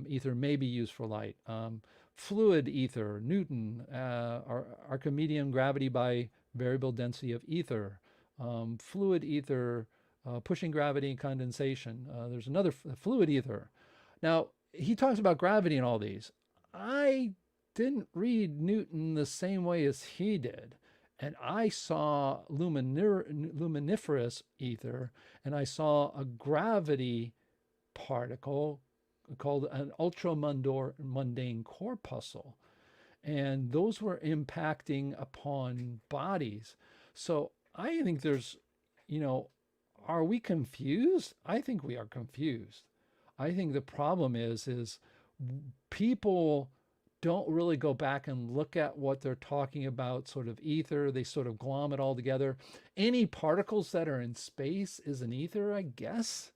Ether may be used for light. Fluid ether, Newton, Archimedean gravity by variable density of ether. Fluid ether, pushing gravity and condensation. There's another fluid ether. Now, he talks about gravity in all these. I didn't read Newton the same way as he did. And I saw luminiferous ether, and I saw a gravity particle called an ultramundane corpuscle. And those were impacting upon bodies. So I think there's, are we confused? I think we are confused. I think the problem is people don't really go back and look at what they're talking about, sort of ether. They sort of glom it all together. Any particles that are in space is an ether, I guess,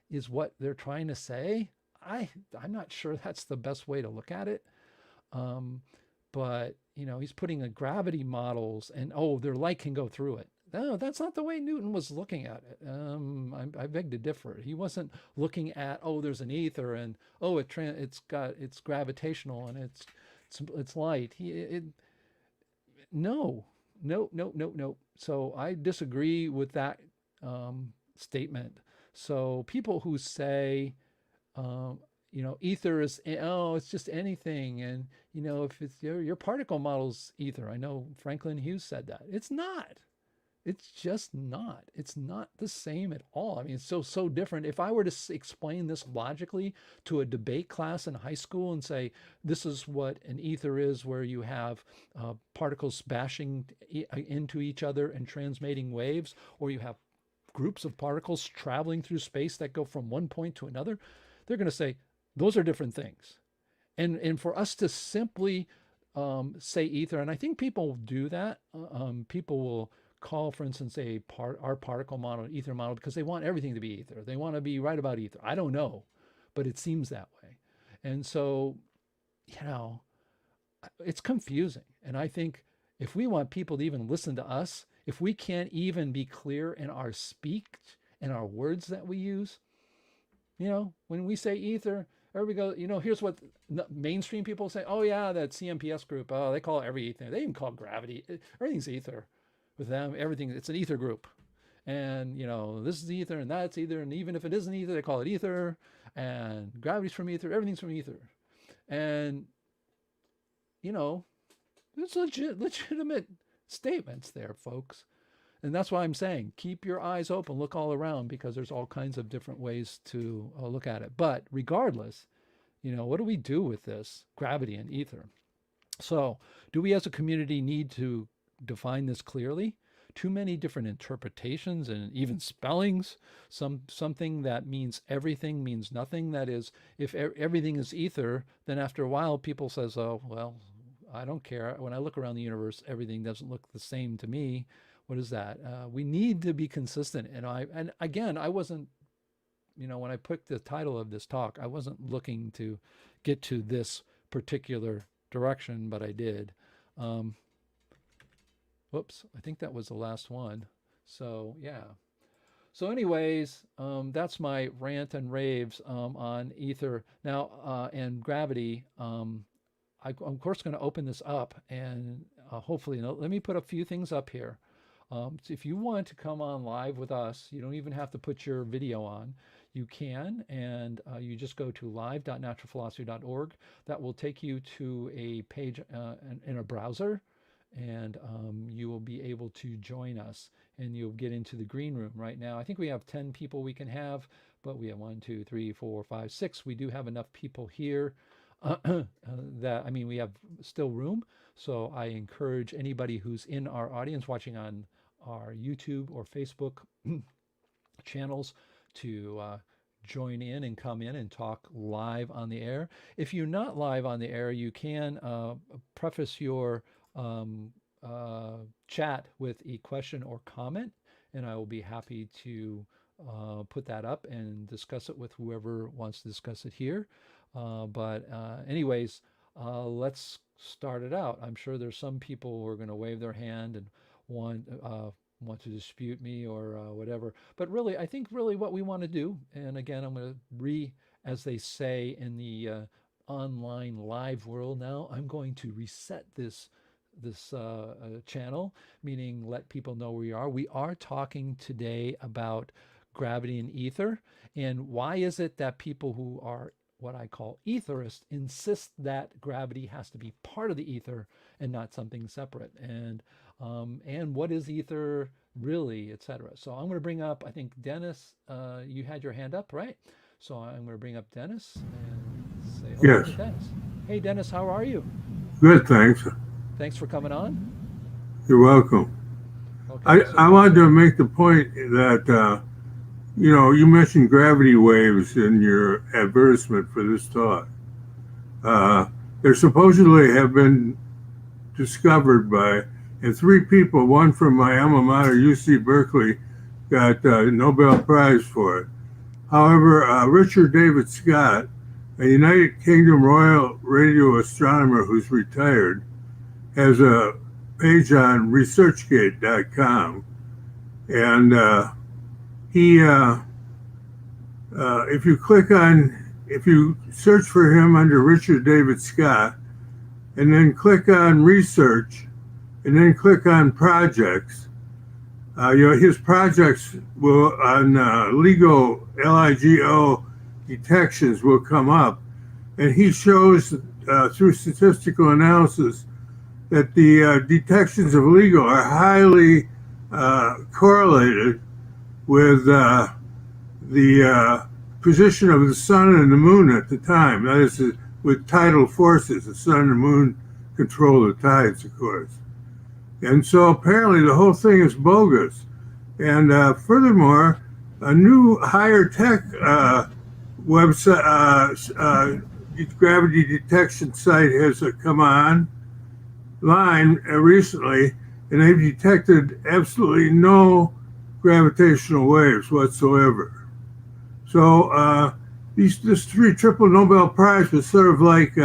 is what they're trying to say. I'm not sure that's the best way to look at it. But, he's putting in gravity models and, their light can go through it. No, that's not the way Newton was looking at it. I beg to differ. He wasn't looking at, there's an ether and, it's gravitational and it's light. No. So I disagree with that statement. So people who say, ether is, it's just anything. And, if it's your particle model's ether, I know Franklin Hughes said that. It's not. It's just not. It's not the same at all. I mean, it's so different. If I were to explain this logically to a debate class in high school and say, this is what an ether is, where you have particles bashing into each other and transmitting waves, or you have groups of particles traveling through space that go from one point to another, they're going to say, those are different things. And for us to simply say ether, and I think people do that, people will call, for instance, our particle model, ether model, because they want everything to be ether. They want to be right about ether. I don't know, but it seems that way. And so, it's confusing. And I think if we want people to even listen to us, if we can't even be clear in our speech and our words that we use, when we say ether, everybody goes, here's what mainstream people say. Oh yeah, that CNPS group. Oh, they call it every ether. They even call gravity. Everything's ether. With them, everything, it's an ether group. And, this is ether and that's ether. And even if it isn't ether, they call it ether. And gravity's from ether. Everything's from ether. And, there's legitimate statements there, folks. And that's why I'm saying, keep your eyes open, look all around, because there's all kinds of different ways to look at it. But regardless, what do we do with this gravity and ether? So do we as a community need to define this clearly? Too many different interpretations and even spellings. Something that means everything means nothing. That is, if everything is ether, then after a while people says, oh, well, I don't care. When I look around the universe, everything doesn't look the same to me. What is that? We need to be consistent. And again, I wasn't, when I picked the title of this talk, I wasn't looking to get to this particular direction, but I did. Whoops, I think that was the last one. So yeah. So anyways, that's my rant and raves on ether now and gravity. I'm of course going to open this up and hopefully, let me put a few things up here. So if you want to come on live with us, you don't even have to put your video on. You can, and you just go to live.naturalphilosophy.org. That will take you to a page in a browser. And you will be able to join us and you'll get into the green room right now. I think we have 10 people we can have, but we have 1, 2, 3, 4, 5, 6. We do have enough people here we have still room. So I encourage anybody who's in our audience watching on our YouTube or Facebook channels to join in and come in and talk live on the air. If you're not live on the air, you can preface your chat with a question or comment, and I will be happy to put that up and discuss it with whoever wants to discuss it here. Anyways, let's start it out. I'm sure there's some people who are going to wave their hand and want to dispute me or whatever. But really, I think really what we want to do, and again, I'm going to as they say in the online live world now, I'm going to reset this channel, meaning let people know where we are. We are talking today about gravity and ether. And why is it that people who are what I call aetherists insist that gravity has to be part of the ether and not something separate? And what is ether really, etc. So I'm going to bring up, I think, Dennis, you had your hand up, right? So I'm going to bring up Dennis and say hello to Dennis. Hey, Dennis, how are you? Good, thanks. Thanks for coming on. You're welcome. Okay, I wanted to make the point that, you mentioned gravity waves in your advertisement for this talk. There supposedly have been discovered and 3 people, one from my alma mater, UC Berkeley, got a Nobel Prize for it. However, Richard David Scott, a United Kingdom Royal Radio astronomer who's retired, has a page on researchgate.com, and if you search for him under Richard David Scott, and then click on research, and then click on projects, his projects will on LIGO, LIGO, detections will come up. And he shows through statistical analysis that the detections of LIGO are highly correlated with the position of the sun and the moon at the time. That is, with tidal forces. The sun and the moon control the tides, of course. And so apparently the whole thing is bogus. And furthermore, a new higher tech website, gravity detection site has come online recently, and they've detected absolutely no gravitational waves whatsoever. So this triple Nobel Prize was sort of like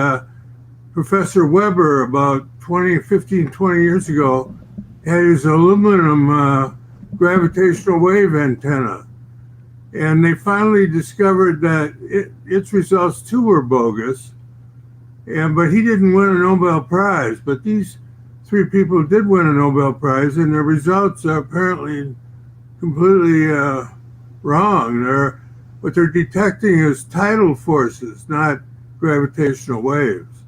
Professor Weber about 15, 20 years ago had his aluminum gravitational wave antenna. And they finally discovered that its results too were bogus. But he didn't win a Nobel Prize. But these three people did win a Nobel Prize, and their results are apparently completely wrong. What they're detecting is tidal forces, not gravitational waves.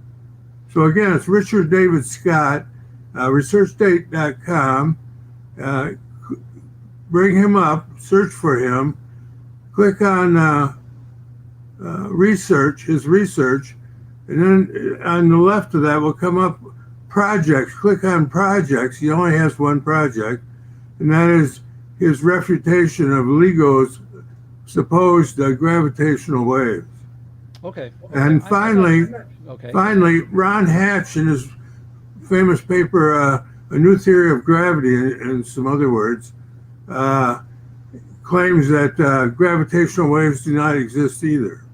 So again, it's Richard David Scott, researchdate.com. Bring him up, search for him, click on his research, and then on the left of that will come up projects. Click on projects. He only has one project, and that is his refutation of LIGO's supposed gravitational waves. Okay. And finally, Ron Hatch, in his famous paper, A New Theory of Gravity, and some other words, claims that gravitational waves do not exist either.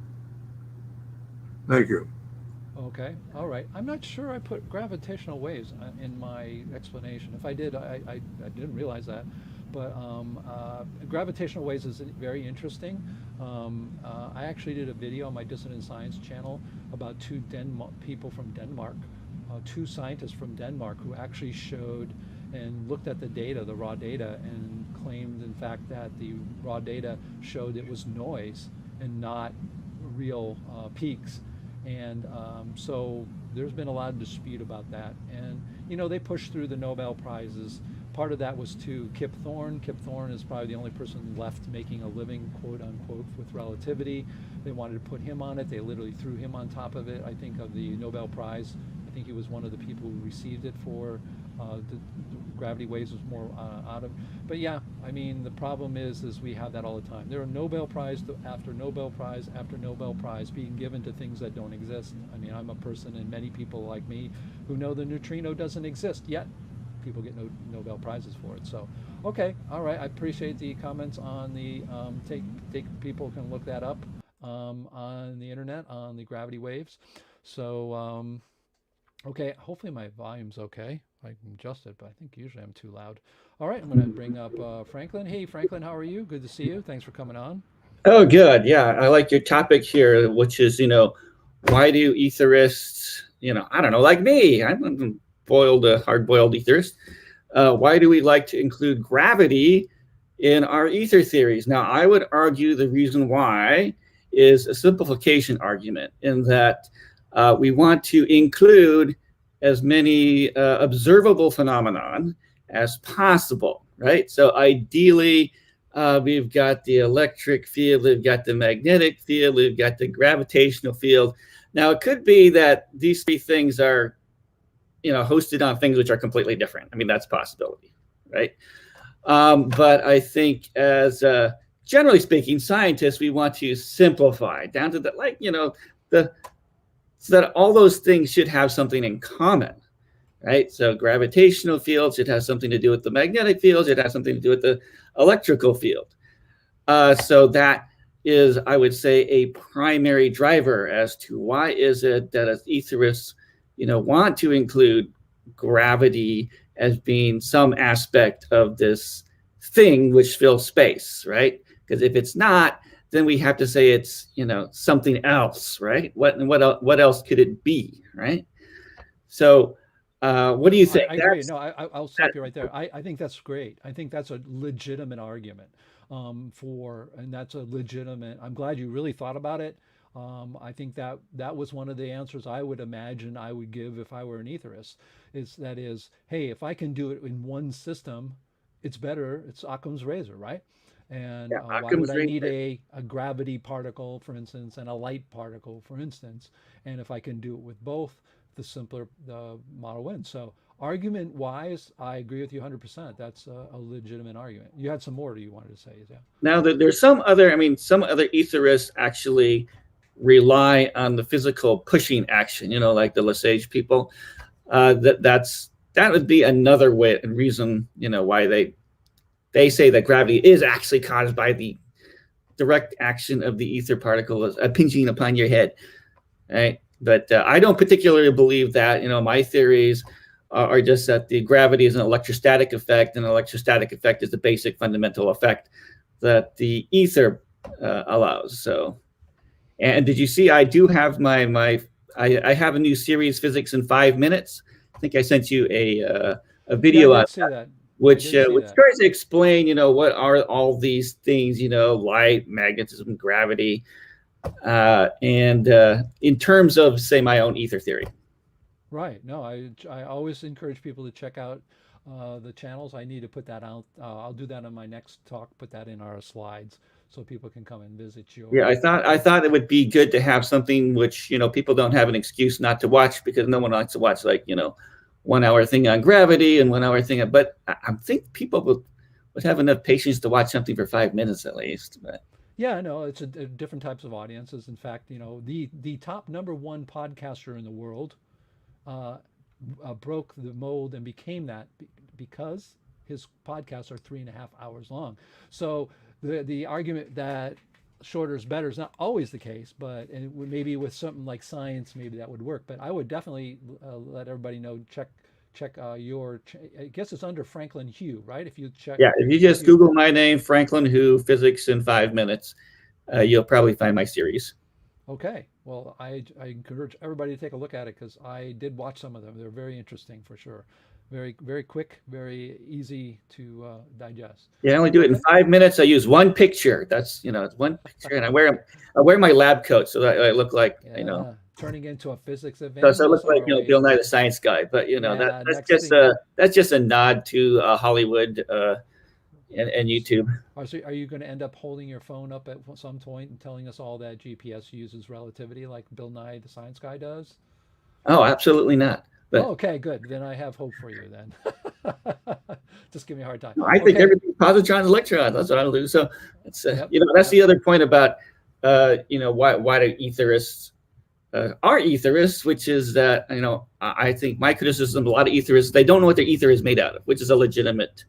Thank you. Okay. All right. I'm not sure I put gravitational waves in my explanation. If I did, I didn't realize that. But gravitational waves is very interesting. I actually did a video on my Dissident Science channel about two people from Denmark, two scientists from Denmark who actually showed and looked at the data, the raw data, and claimed, in fact, that the raw data showed it was noise and not real peaks. And so there's been a lot of dispute about that. And, you know, they pushed through the Nobel Prizes. Part of that was to Kip Thorne. Kip Thorne is probably the only person left making a living, quote unquote, with relativity. They wanted to put him on it. They literally threw him on top of it. I think of the Nobel Prize, I think he was one of the people who received it for the gravity waves was more out of. But yeah, I mean, the problem is we have that all the time. There are Nobel Prize after Nobel Prize after Nobel Prize being given to things that don't exist. I mean, I'm a person, and many people like me, who know the neutrino doesn't exist yet. People get Nobel Prizes for it. So, okay, all right. I appreciate the comments on the people can look that up on the internet on the gravity waves. So, okay, hopefully my volume's okay. I can adjust it, but I think usually I'm too loud. All right, I'm going to bring up Franklin. Hey, Franklin, how are you? Good to see you. Thanks for coming on. Oh, good. Yeah, I like your topic here, which is, why do aetherists, I don't know, like me, I'm hard-boiled aetherist. Why do we like to include gravity in our ether theories? Now, I would argue the reason why is a simplification argument, in that we want to include as many observable phenomenon as possible, right? So ideally, we've got the electric field, we've got the magnetic field, we've got the gravitational field. Now, it could be that these three things are hosted on things which are completely different. I mean, that's a possibility, right? But I think as generally speaking, scientists, we want to simplify down to so that all those things should have something in common, right? So gravitational field should have something to do with the magnetic field, should have something to do with the electrical field. So that is, I would say, a primary driver as to why is it that as aetherists, want to include gravity as being some aspect of this thing which fills space, right? Because if it's not, then we have to say it's, something else, right? What else could it be, right? So what do you think? I agree. No, I'll stop you right there. I think that's great. I think that's a legitimate argument. and that's a legitimate. I'm glad you really thought about it. I think that was one of the answers I would imagine I would give if I were an aetherist. Is, hey, if I can do it in one system, it's better. It's Occam's razor, right? And Yeah, why would Occam's I need razor. a gravity particle, for instance, and a light particle, for instance? And if I can do it with both, the simpler the model wins. So argument wise, I agree with you 100%. That's a legitimate argument. You had some more you wanted to say, yeah? Now that there's some other, I mean, some other etherists actually rely on the physical pushing action, you know, like the Lesage people. That would be another way and reason, you know, why they say that gravity is actually caused by the direct action of the ether particles pinching upon your head, right? But I don't particularly believe that. You know, my theories are just that the gravity is an electrostatic effect, and an electrostatic effect is the basic fundamental effect that the ether allows. So, and did you see? I do have I have a new series, Physics in 5 Minutes. I think I sent you a Yeah, I video on did see that. I which did see which that. tries to explain, you know, what are all these things, you know, light, magnetism, gravity, and in terms of, say, my own ether theory. Right. No, I always encourage people to check out the channels. I need to put that out. I'll do that on my next talk. Put that in our slides so people can come and visit Yeah, your. I thought it would be good to have something which, you know, people don't have an excuse not to watch, because no one likes to watch, like, you know, 1 hour thing on gravity and 1 hour thing. But I think people would have enough patience to watch something for 5 minutes at least. But Yeah, no, it's different types of audiences. In fact, the top number one podcaster in the world uh, broke the mold and became that because his podcasts are 3.5 hours long. So the argument that shorter is better is not always the case, but and maybe with something like science, maybe that would work. But I would definitely let everybody know, check I guess it's under Franklin Hugh, right? If you check, yeah, if you if just you Google my name, Franklin Hu, Physics in 5 Minutes, you'll probably find my series. Okay. Well, I encourage everybody to take a look at it because I did watch some of them. They're very interesting for sure. Very, very quick, very easy to digest. Yeah, I only do it in Okay. 5 minutes. I use one picture. That's, you know, it's one picture, and I wear my lab coat so that I look like, you know, Yeah. Turning into a physics so I look evangelist, like, are you know, we? Bill Nye the Science Guy. But you know, Yeah. Next that's just thing. a nod to Hollywood and YouTube. Are you going to end up holding your phone up at some point and telling us all that GPS uses relativity like Bill Nye the Science Guy does? Oh, absolutely not. Oh, But okay, good. Then I have hope for you then. Just give me a hard time. no, I think Okay. everything positrons, electrons. That's what I'll do. So it's Yep. you know, that's Yep. the other point about you know, why do etherists are etherists, which is that, you know, I think my criticism, a lot of etherists, they don't know what their ether is made out of, which is a legitimate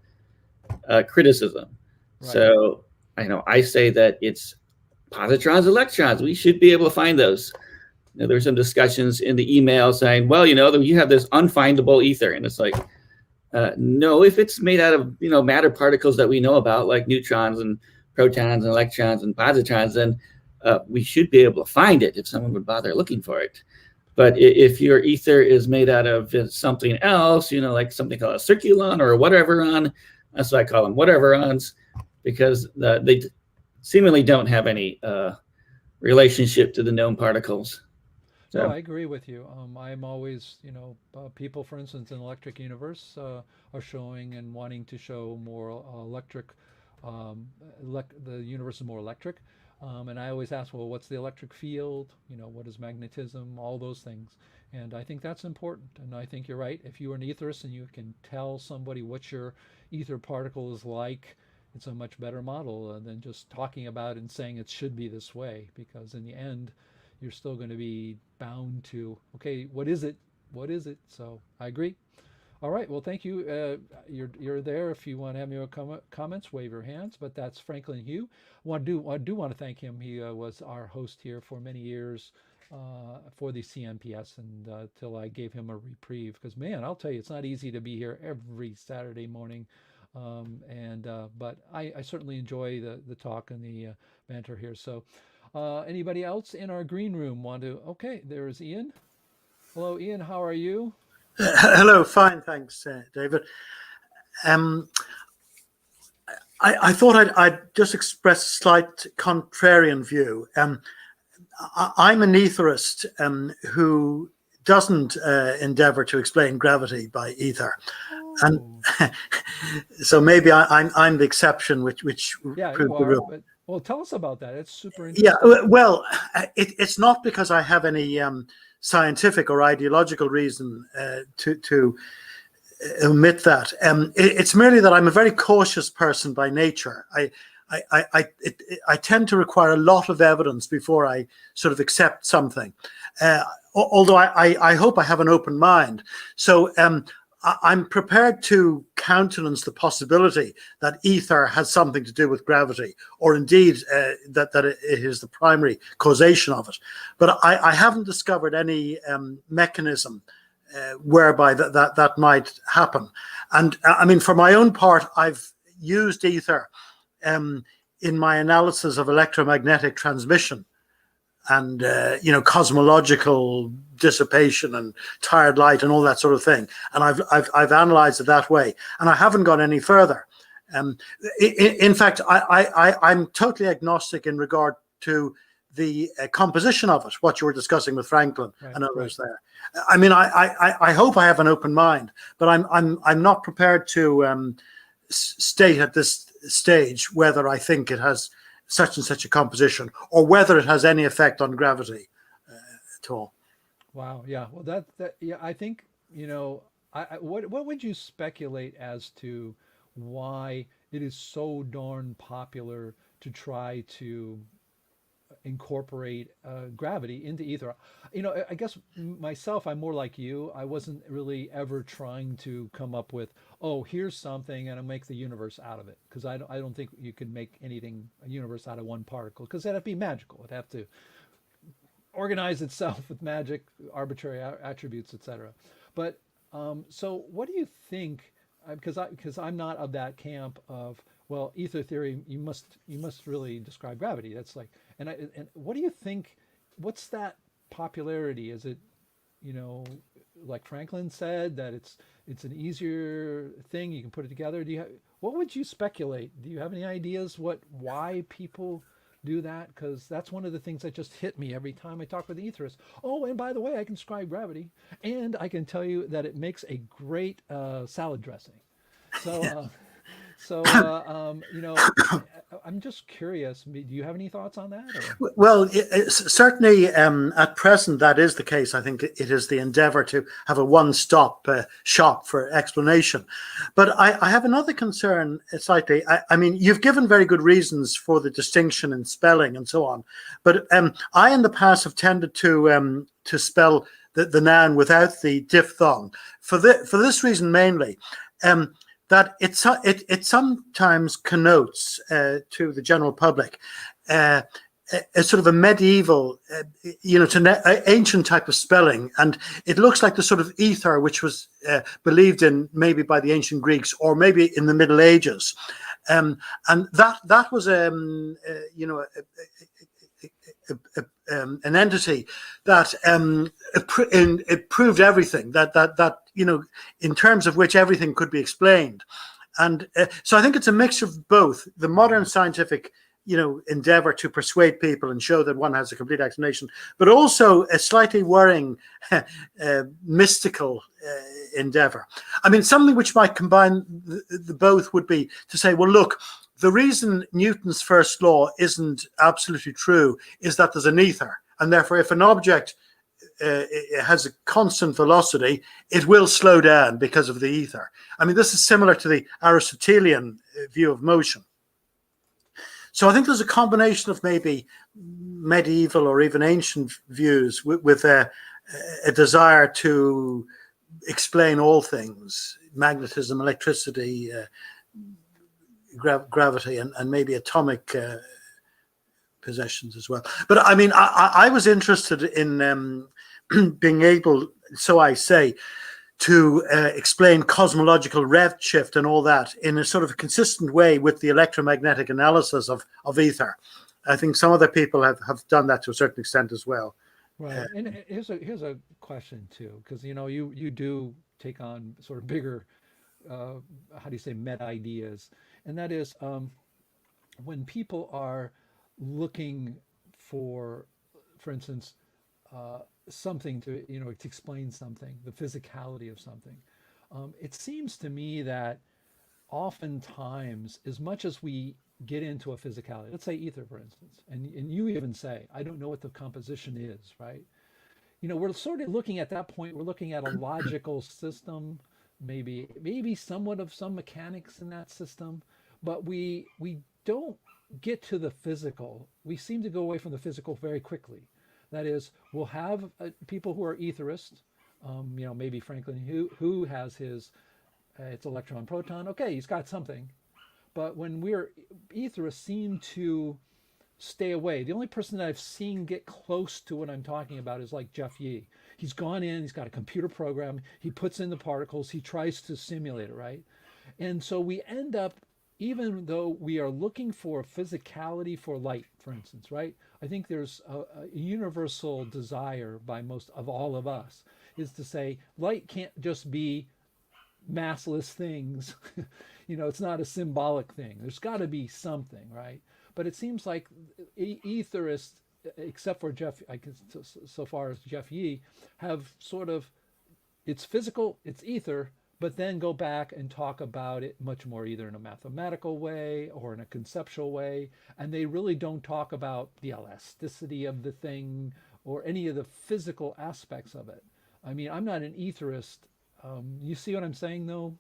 criticism. Right. So I know I say that it's positrons, electrons. We should be able to find those. You know, there's some discussions in the email saying, well, you know, you have this unfindable ether, and it's like, no, if it's made out of, you know, matter particles that we know about, like neutrons and protons and electrons and positrons, then we should be able to find it if someone would bother looking for it. But if your ether is made out of something else, you know, like something called a circulon or a whateveron, that's why I call them whateverons, because they seemingly don't have any relationship to the known particles. No, So I agree with you. I'm always, people, for instance, in Electric Universe are showing and wanting to show more electric, the universe is more electric. And I always ask, well, what's the electric field? What is magnetism? All those things. And I think that's important. And I think you're right. If you're an aetherist and you can tell somebody what your ether particle is like, it's a much better model than just talking about it and saying it should be this way. Because in the end, you're still going to be bound to, okay, what is it? What is it? So I agree. All right. Well, thank you. You're there. If you want to have any comments, wave your hands. But that's Franklin Hugh. I do want to thank him. He was our host here for many years for the CNPS, and till I gave him a reprieve. Because man, I'll tell you, it's not easy to be here every Saturday morning. But I certainly enjoy the talk and the banter here. So. Anybody else in our green room want to? Okay, there's Ian. Hello, Ian. How are you? Hello, fine, thanks, David. I thought I'd just express a slight contrarian view. I'm an aetherist who doesn't endeavor to explain gravity by ether. And so maybe I'm the exception, which Yeah, proved you the are. rule. But well, tell us about that. It's super Yeah, interesting. well, it's not because I have any scientific or ideological reason to omit that. It's merely that I'm a very cautious person by nature. I tend to require a lot of evidence before I sort of accept something. Although I hope I have an open mind. So I'm prepared to countenance the possibility that ether has something to do with gravity, or indeed that it is the primary causation of it. But I haven't discovered any mechanism whereby that might happen. And I mean, for my own part, I've used ether in my analysis of electromagnetic transmission and cosmological dissipation and tired light and all that sort of thing, and I've analyzed it that way, and I haven't gone any further. In fact, I'm totally agnostic in regard to the composition of it, what you were discussing with Franklin and others there. I mean, I hope I have an open mind, but I'm not prepared to state at this stage whether I think it has such and such a composition, or whether it has any effect on gravity at all. Wow. Yeah. Well, that yeah. I think what would you speculate as to why it is so darn popular to try to incorporate gravity into ether? I guess myself, I'm more like you. I wasn't really ever trying to come up with, oh, here's something and I'll make the universe out of it, because I don't think you could make a universe out of one particle, because that'd be magical. It'd have to organize itself with magic, arbitrary attributes, etc. But so what do you think? Because I'm not of that camp of, well, ether theory, you must really describe gravity. That's like, and what do you think? What's that popularity? Is it, like Franklin said, that it's an easier thing, you can put it together? What would you speculate? Do you have any ideas why people do that? Because that's one of the things that just hit me every time I talk with the etherists. Oh, and by the way, I can describe gravity, and I can tell you that it makes a great salad dressing. So. I'm just curious. Do you have any thoughts on that? Or? Well, certainly at present that is the case. I think it is the endeavor to have a one-stop shop for explanation. But I have another concern slightly. I mean, you've given very good reasons for the distinction in spelling and so on. But I in the past have tended to spell the noun without the diphthong. For this reason mainly. That it sometimes connotes to the general public a sort of a medieval, ancient type of spelling, and it looks like the sort of ether which was believed in maybe by the ancient Greeks or maybe in the Middle Ages, and that was an entity that it proved everything that in terms of which everything could be explained. And so I think it's a mixture of both the modern scientific endeavor to persuade people and show that one has a complete explanation, but also a slightly worrying mystical endeavor. I mean, something which might combine the both would be to say, well, look, the reason Newton's first law isn't absolutely true is that there's an ether, and therefore if an object it has a constant velocity, it will slow down because of the ether. I mean, this is similar to the Aristotelian view of motion. So I think there's a combination of maybe medieval or even ancient views with a desire to explain all things, magnetism, electricity, gravity, and maybe atomic possessions as well. But I mean, I was interested in being able, so I say, to explain cosmological redshift and all that in a sort of a consistent way with the electromagnetic analysis of ether. I think some other people have done that to a certain extent as well. Right. And here's a question too, because you do take on sort of bigger how do you say, meta ideas, and that is when people are looking for instance, something to, to explain something, the physicality of something. It seems to me that oftentimes, as much as we get into a physicality, let's say ether, for instance, and you even say, I don't know what the composition is, right? We're sort of looking at that point, we're looking at a logical system, maybe somewhat of some mechanics in that system, but we don't get to the physical. We seem to go away from the physical very quickly. That is, we'll have people who are etherists, maybe Franklin, who has his, it's electron proton. Okay, he's got something. But when we're etherists, seem to stay away. The only person that I've seen get close to what I'm talking about is like Jeff Yee. He's gone in, he's got a computer program, he puts in the particles, he tries to simulate it, right? And so we end up, even though we are looking for physicality for light, for instance, right? I think there's a universal desire by most of all of us is to say light can't just be massless things. It's not a symbolic thing. There's got to be something, right? But it seems like etherists, except for Jeff, so far as Jeff Yee, have sort of, it's physical, it's ether, but then go back and talk about it much more either in a mathematical way or in a conceptual way. And they really don't talk about the elasticity of the thing or any of the physical aspects of it. I mean, I'm not an etherist. You see what I'm saying, though?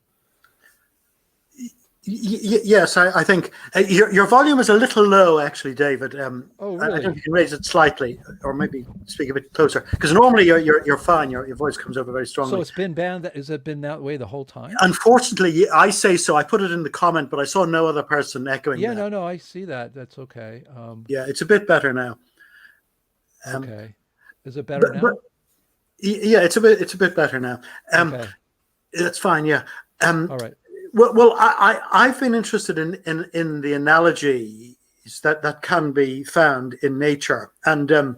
Yes, I think your volume is a little low, actually, David. Oh, really? I think you can raise it slightly, or maybe speak a bit closer, because normally you're fine. Your voice comes over very strongly. So it's been banned. Has it been that way the whole time? Unfortunately, I say so. I put it in the comment, but I saw no other person echoing. Yeah, that. no, I see that. That's okay. Yeah, it's a bit better now. Okay, is it better now? But, yeah, it's a bit better now. Okay, That's fine. Yeah. all right. Well, I've been interested in the analogies that can be found in nature, and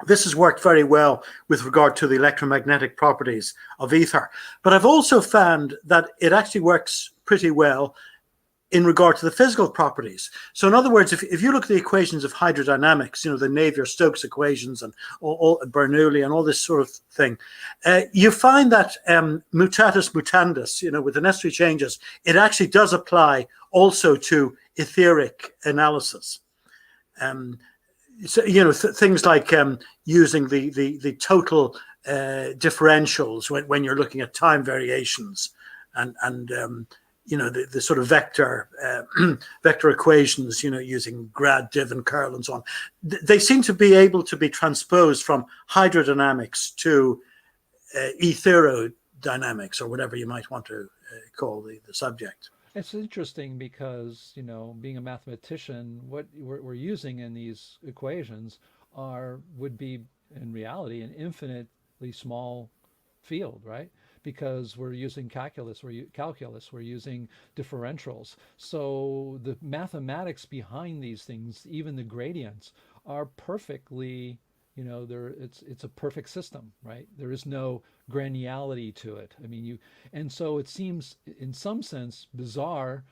this has worked very well with regard to the electromagnetic properties of ether. But I've also found that it actually works pretty well in regard to the physical properties. So in other words, if you look at the equations of hydrodynamics, the Navier-Stokes equations and all Bernoulli and all this sort of thing, you find that mutatis mutandis, with the necessary changes, it actually does apply also to etheric analysis. So, things like using the total differentials when you're looking at time variations and the sort of vector equations, using grad, div, and curl, and so on. They seem to be able to be transposed from hydrodynamics to etherodynamics, or whatever you might want to call the subject. It's interesting because, being a mathematician, what we're using in these equations would be in reality an infinitely small field, right? Because we're using calculus, we're using differentials. So the mathematics behind these things, even the gradients, are perfectly, it's a perfect system, right? There is no granularity to it. I mean, and so it seems in some sense bizarre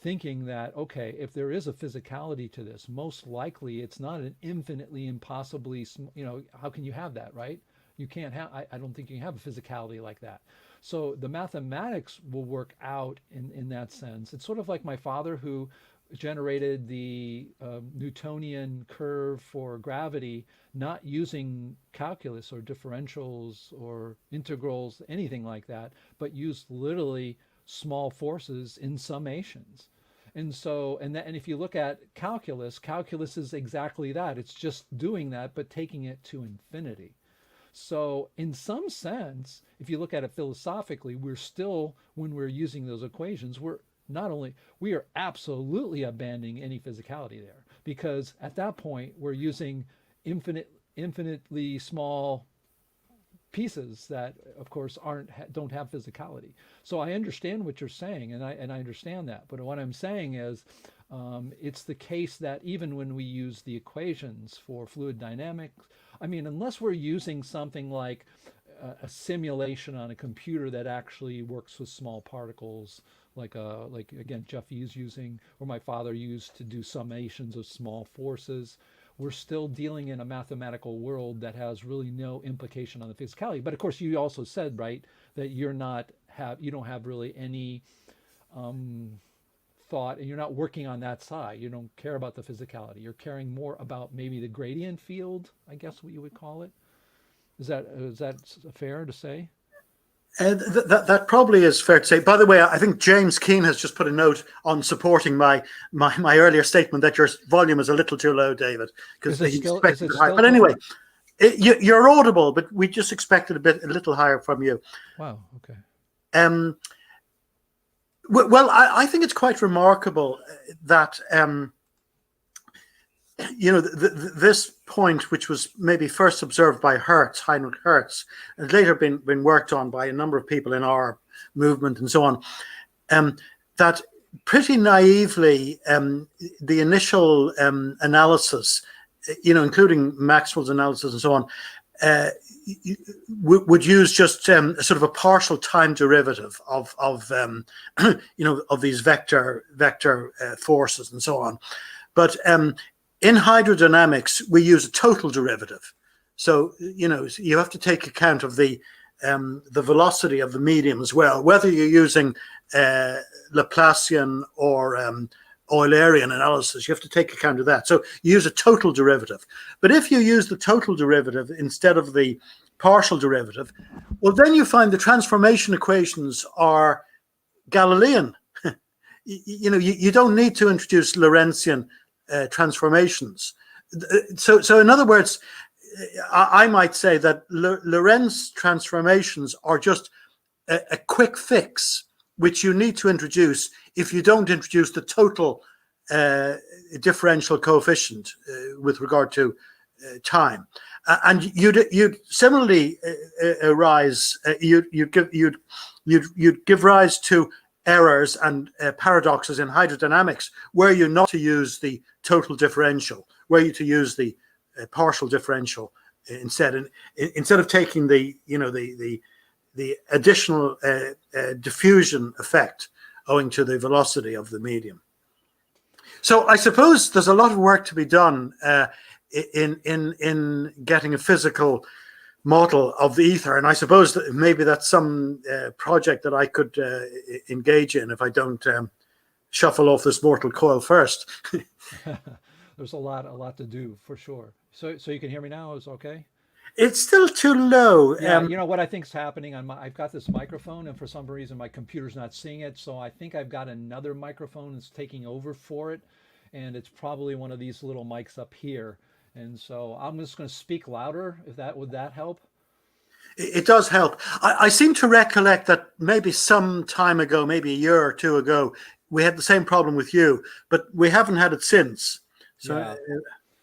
thinking that, okay, if there is a physicality to this, most likely it's not an infinitely impossibly, how can you have that, right? You can't have, I don't think you can have a physicality like that. So the mathematics will work out in that sense. It's sort of like my father, who generated the Newtonian curve for gravity, not using calculus or differentials or integrals, anything like that, but used literally small forces in summations. And so, and if you look at calculus is exactly that. It's just doing that, but taking it to infinity. So in some sense, if you look at it philosophically, we're still, when we're using those equations, we are absolutely abandoning any physicality there, because at that point we're using infinitely small pieces that of course don't have physicality. So I understand what you're saying, and I understand that. But what I'm saying is, it's the case that even when we use the equations for fluid dynamics, I mean, unless we're using something like a simulation on a computer that actually works with small particles, like again Jeff is using, or my father used to do summations of small forces. We're still dealing in a mathematical world that has really no implication on the physicality. But of course, you also said, right, that you don't have really any thought, and you're not working on that side. You don't care about the physicality. You're caring more about maybe the gradient field, I guess what you would call it. Is that fair to say? That probably is fair to say. By the way, I think James Keane has just put a note on supporting my earlier statement that your volume is a little too low, David, because he expected it high. But anyway, you're audible, but we just expected a little higher from you. Wow. Okay. Well, I think it's quite remarkable that this point, which was maybe first observed by Heinrich Hertz, has later been worked on by a number of people in our movement and so on, that pretty naively, the initial analysis, including Maxwell's analysis and so on, would use just sort of a partial time derivative of these vector forces and so on, but in hydrodynamics, we use a total derivative. So, you have to take account of the velocity of the medium as well, whether you're using Laplacian or Eulerian analysis, you have to take account of that. So you use a total derivative. But if you use the total derivative instead of the partial derivative, well, then you find the transformation equations are Galilean. You don't need to introduce Lorentzian transformations. So in other words, I might say that Lorentz transformations are just a quick fix, which you need to introduce if you don't introduce the total differential coefficient with regard to time. And you'd similarly you'd give rise to errors and paradoxes in hydrodynamics, were you not to use the total differential, were you to use the partial differential instead, and instead of taking the additional diffusion effect owing to the velocity of the medium. So I suppose there's a lot of work to be done in getting a physical model of the ether, and I suppose that maybe that's some project that I could engage in if I don't shuffle off this mortal coil first. There's a lot to do for sure. So you can hear me now? Is okay? It's still too low. Yeah, what I think is happening I've got this microphone, and for some reason my computer's not seeing it. So I think I've got another microphone that's taking over for it, and it's probably one of these little mics up here. And so I'm just going to speak louder. Would that help? It does help. I seem to recollect that maybe some time ago, maybe a year or two ago, we had the same problem with you, but we haven't had it since. So,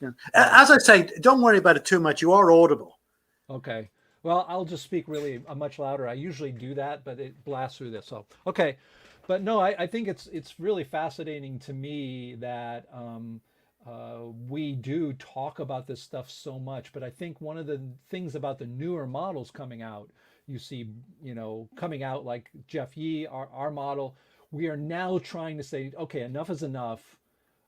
yeah. As I say, don't worry about it too much. You are audible. Okay. Well, I'll just speak really much louder. I usually do that, but it blasts through this. So, okay. But no, I think it's really fascinating to me that we do talk about this stuff so much. But I think one of the things about the newer models coming out, you see, coming out like Jeff Yee, our model, we are now trying to say, okay, enough is enough.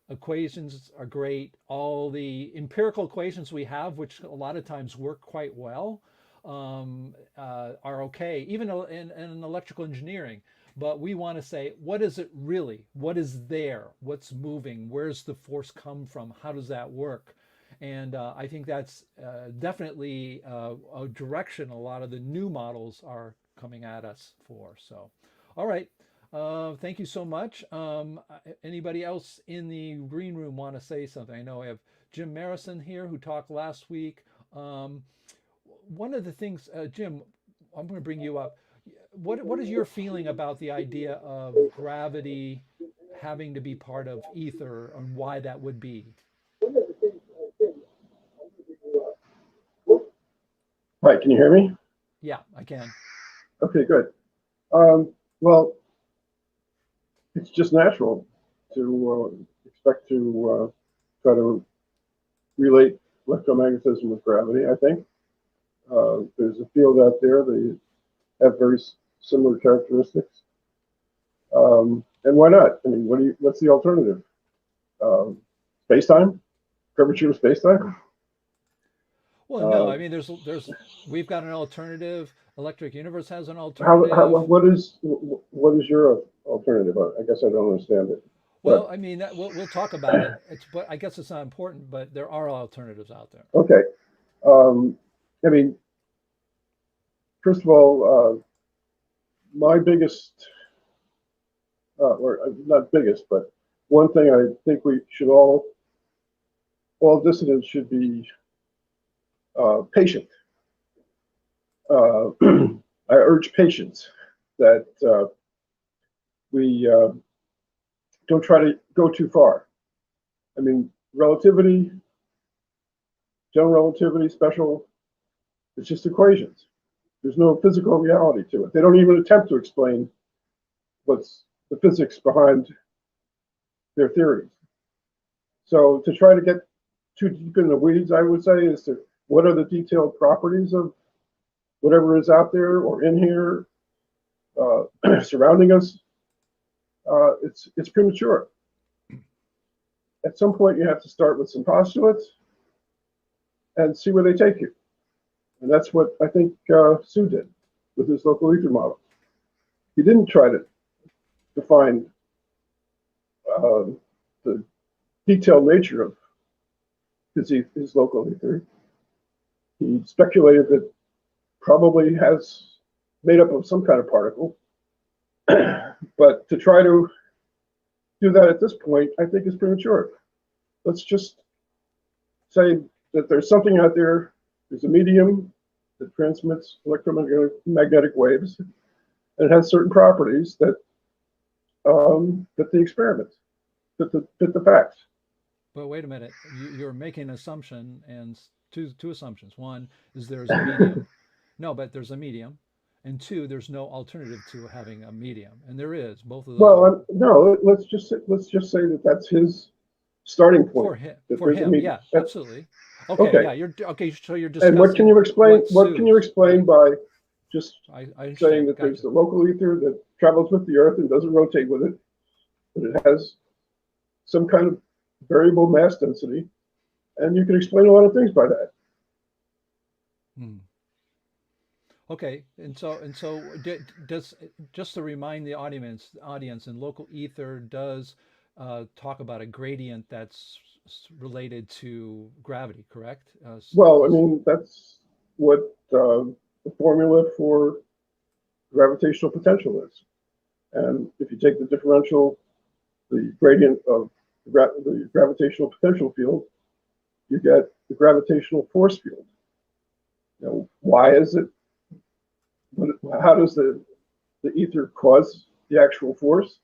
Equations are great. All the empirical equations we have, which a lot of times work quite well, are okay, even in electrical engineering. But we want to say, what is it really? What is there? What's moving? Where's the force come from? How does that work? And I think that's definitely a direction a lot of the new models are coming at us for. So, all right. Thank you so much. Anybody else in the green room want to say something? I know I have Jim Marison here who talked last week. One of the things, Jim, I'm going to bring you up. What is your feeling about the idea of gravity having to be part of ether, and why that would be? Right, can you hear me? Yeah, I can. Okay, good. Well, it's just natural to expect to try to relate electromagnetism with gravity, I think. There's a field out there. They have very similar characteristics. And why not? I mean, what's the alternative? Space-time? Curvature of space-time? Well, no, I mean, we've got an alternative. Electric Universe has an How, alternative. what is your alternative? I guess I don't understand it. Well, I mean, we'll talk about it. But I guess it's not important. But there are alternatives out there. Okay. I mean, first of all, my biggest, or not biggest, but one thing I think we should all dissidents should be patient. I urge patience, that we don't try to go too far. I mean, relativity, general relativity, special, it's just equations. There's no physical reality to it. They don't even attempt to explain what's the physics behind their theories. So to try to get too deep in the weeds, I would say, is to what are the detailed properties of whatever is out there or in here surrounding us. It's premature. At some point, you have to start with some postulates and see where they take you. And that's what I think Sue did with his local ether model. He didn't try to define the detailed nature of his local ether. He speculated that probably has made up of some kind of particle. But to try to do that at this point, I think is premature. Let's just say that there's something out there, there's a medium that transmits electromagnetic waves, and it has certain properties that fit the experiment, fit the facts. But wait a minute, you're making an assumption, and two assumptions. One is there's a medium. No, but there's a medium. And two, there's no alternative to having a medium, and there is. Both of those. Well, no. Let's just say that that's his starting point. For him, yeah, absolutely. Okay, yeah, you're okay. So you're discussing. And what can you explain? What can you explain by just saying that there's the local ether that travels with the Earth and doesn't rotate with it, but it has some kind of variable mass density, and you can explain a lot of things by that. Okay, and so does, just to remind the audience, and local ether does talk about a gradient that's related to gravity, correct? Well, I mean, that's what the formula for gravitational potential is. And if you take the differential, the gradient of the gravitational potential field, you get the gravitational force field. Now, why is it? How does the ether cause the actual force?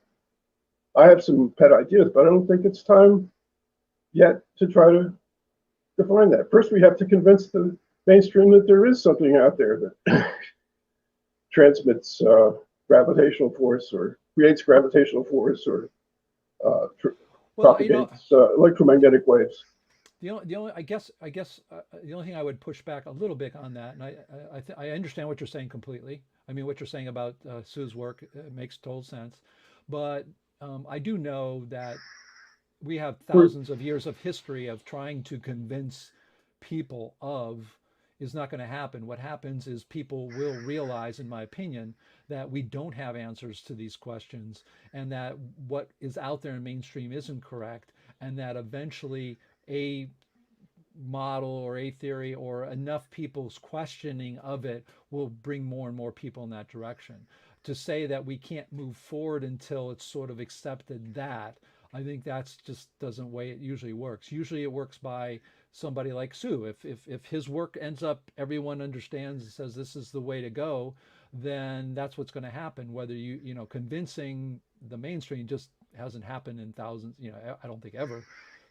I have some pet ideas, but I don't think it's time yet to try to define that. First, we have to convince the mainstream that there is something out there that transmits gravitational force or creates gravitational force or propagates electromagnetic waves. The only I guess the only thing I would push back a little bit on that, and I understand what you're saying completely. I mean, what you're saying about Sue's work makes total sense, but I do know that we have thousands of years of history of trying to convince people is not going to happen. What happens is people will realize, in my opinion, that we don't have answers to these questions, and that what is out there in mainstream isn't correct, and that eventually a model or a theory or enough people's questioning of it will bring more and more people in that direction. To say that we can't move forward until it's sort of accepted, that I think that's just doesn't way it usually works. Usually it works by somebody like Sue. If his work ends up, everyone understands and says this is the way to go, then that's what's going to happen. Whether convincing the mainstream just hasn't happened in thousands, I don't think ever.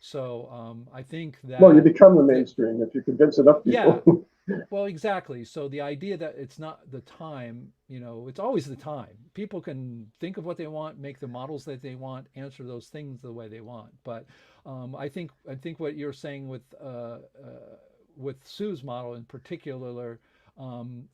So I think that, well, you become the mainstream if you convince enough people. Yeah, well, exactly. So the idea that it's not the time, it's always the time. People can think of what they want, make the models that they want, answer those things the way they want. But I think what you're saying with Sue's model in particular, Um,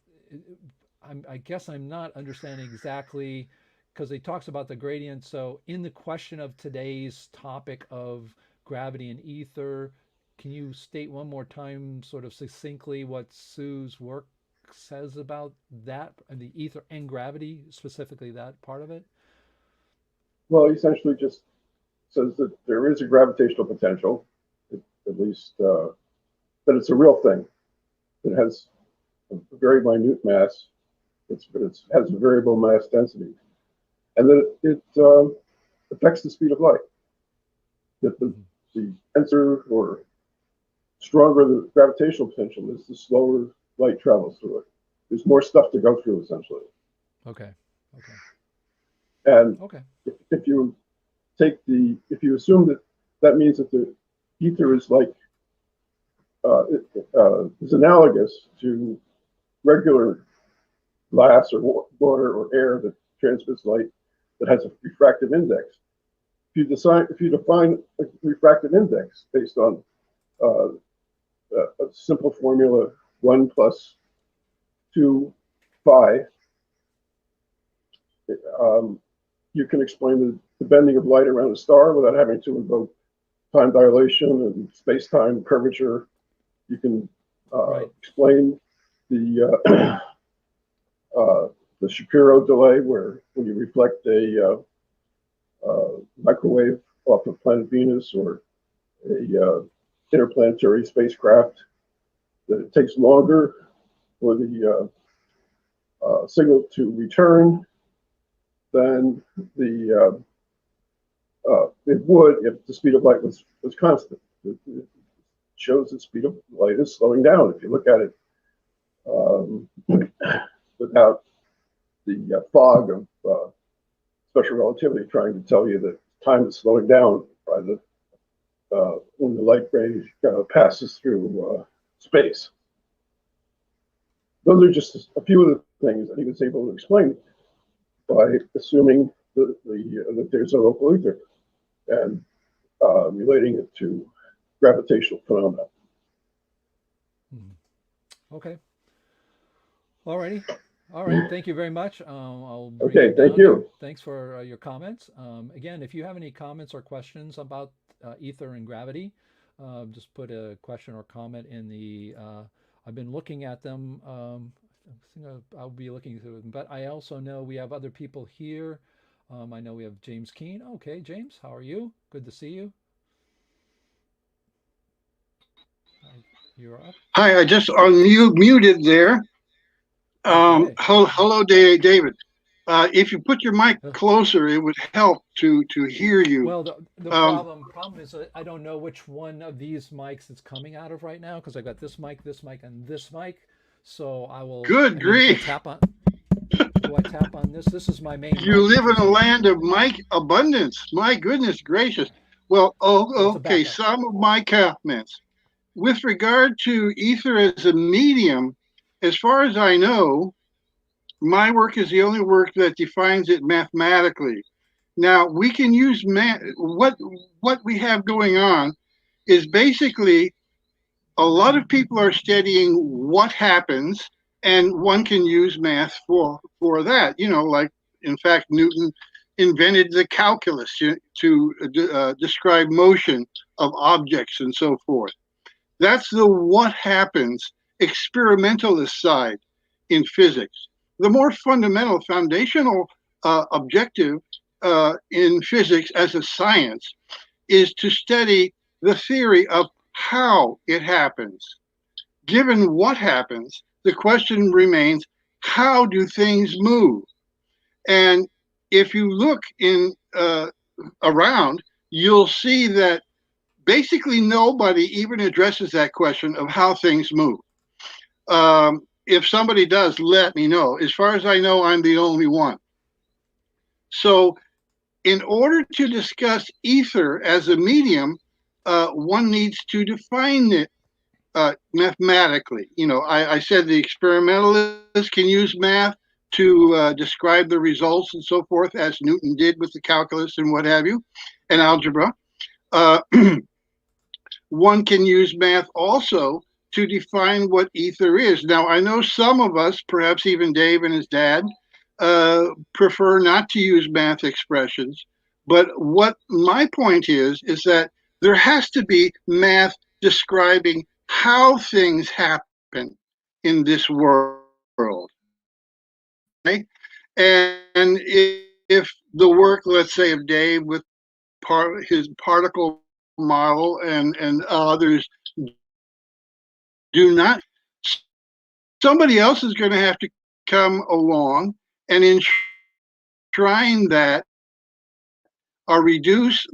I guess I'm not understanding exactly because he talks about the gradient. So in the question of today's topic of gravity and ether, can you state one more time, sort of succinctly, what Sue's work says about that, and the ether and gravity, specifically that part of it? Well, he essentially just says that there is a gravitational potential, at least that it's a real thing. It has a very minute mass. It has a variable mass density, and that it affects the speed of light. That the denser or stronger the gravitational potential is, the slower light travels through it. There's more stuff to go through, essentially. Okay. Okay. And Okay. if you assume that that means that the ether is like is analogous to regular glass or water or air that transmits light that has a refractive index. If you define a refractive index based on a simple formula, 1 plus 2 phi, you can explain the bending of light around a star without having to invoke time dilation and space-time curvature. You can explain the Shapiro delay, where when you reflect a microwave off of planet Venus or a interplanetary spacecraft, that it takes longer for the signal to return than it would if the speed of light was constant. It shows the speed of light is slowing down if you look at it without the fog of special relativity trying to tell you that time is slowing down by the when the light ray passes through space. Those are just a few of the things that he was able to explain by assuming that there's a local ether and relating it to gravitational phenomena. Okay. All righty. All right. Thank you very much. I'll bring Okay, thank down. you. Thanks for your comments. Again, if you have any comments or questions about ether and gravity, just put a question or comment in the. I've been looking at them. I think I'll be looking through them, but I also know we have other people here. I know we have James Keene. Okay, James, how are you? Good to see you. You're up. Hi, I just muted there. Okay. Hello, David. If you put your mic closer, it would help to hear you. Well, the problem is that I don't know which one of these mics it's coming out of right now, because I got this mic, and this mic. So I will. Good grief. Do I tap on this? This is my main. You live in a land of mic abundance. My goodness gracious. Well, okay. Some of my comments with regard to ether as a medium, as far as I know, my work is the only work that defines it mathematically. Now we can use what we have going on is basically a lot of people are studying what happens, and one can use math for that. You know, like in fact Newton invented the calculus to describe motion of objects and so forth. That's the what happens experimentalist side in physics. The more fundamental, foundational objective in physics as a science is to study the theory of how it happens. Given what happens, the question remains, how do things move? And if you look around, you'll see that basically nobody even addresses that question of how things move. If somebody does, let me know. As far as I know, I'm the only one. So in order to discuss ether as a medium, one needs to define it mathematically. You know, I said the experimentalists can use math to describe the results and so forth, as Newton did with the calculus and what have you, and algebra. One can use math also to define what ether is. Now, I know some of us, perhaps even Dave and his dad, prefer not to use math expressions. But what my point is that there has to be math describing how things happen in this world. Okay? And if the work, let's say, of Dave with his particle model and others do not, somebody else is going to have to come along and enshrine that or reduce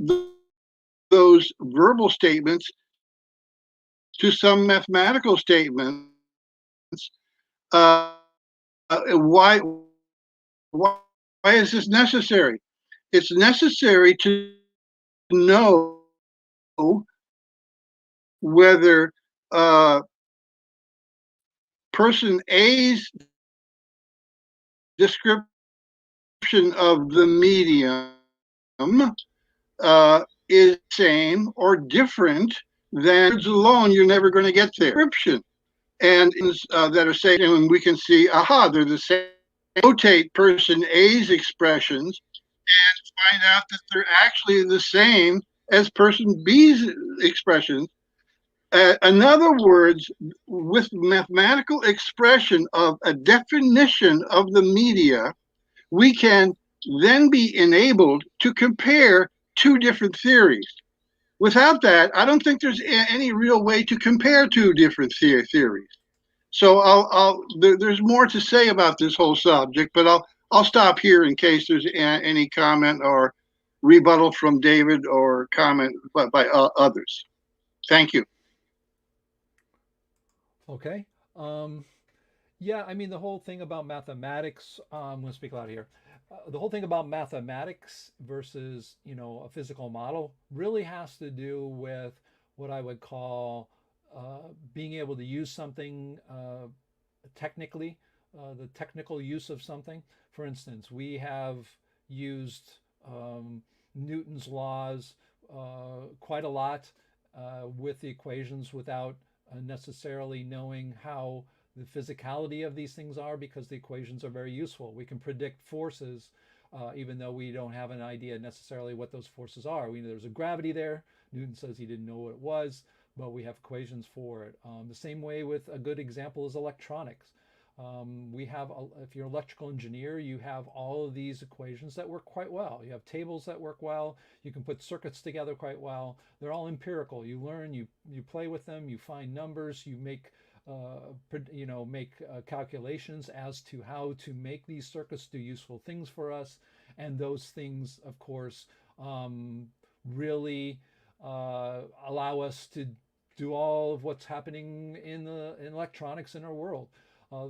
those verbal statements to some mathematical statements. Uh, why is this necessary? It's necessary to know whether person A's description of the medium is same or different than words alone. You're never going to get there. Description and that are saying, and we can see, aha, they're the same. Notate person A's expressions and find out that they're actually the same as person B's expressions. In other words, with mathematical expression of a definition of the media, we can then be enabled to compare two different theories. Without that, I don't think there's any real way to compare two different theories. So there's more to say about this whole subject, but I'll stop here in case there's any comment or rebuttal from David or comment by others. Thank you. Okay. Yeah, I mean, the whole thing about mathematics, I'm going to speak loud here. The whole thing about mathematics versus, a physical model really has to do with what I would call being able to use something technically, the technical use of something. For instance, we have used Newton's laws quite a lot with the equations without necessarily knowing how the physicality of these things are, because the equations are very useful. We can predict forces even though we don't have an idea necessarily what those forces are. We know there's a gravity there. Newton says he didn't know what it was, but we have equations for it. The same way with a good example is electronics. We have, if you're an electrical engineer, you have all of these equations that work quite well. You have tables that work well. You can put circuits together quite well. They're all empirical. You learn, you play with them, you find numbers, you make calculations as to how to make these circuits do useful things for us. And those things, of course, really allow us to do all of what's happening in electronics in our world.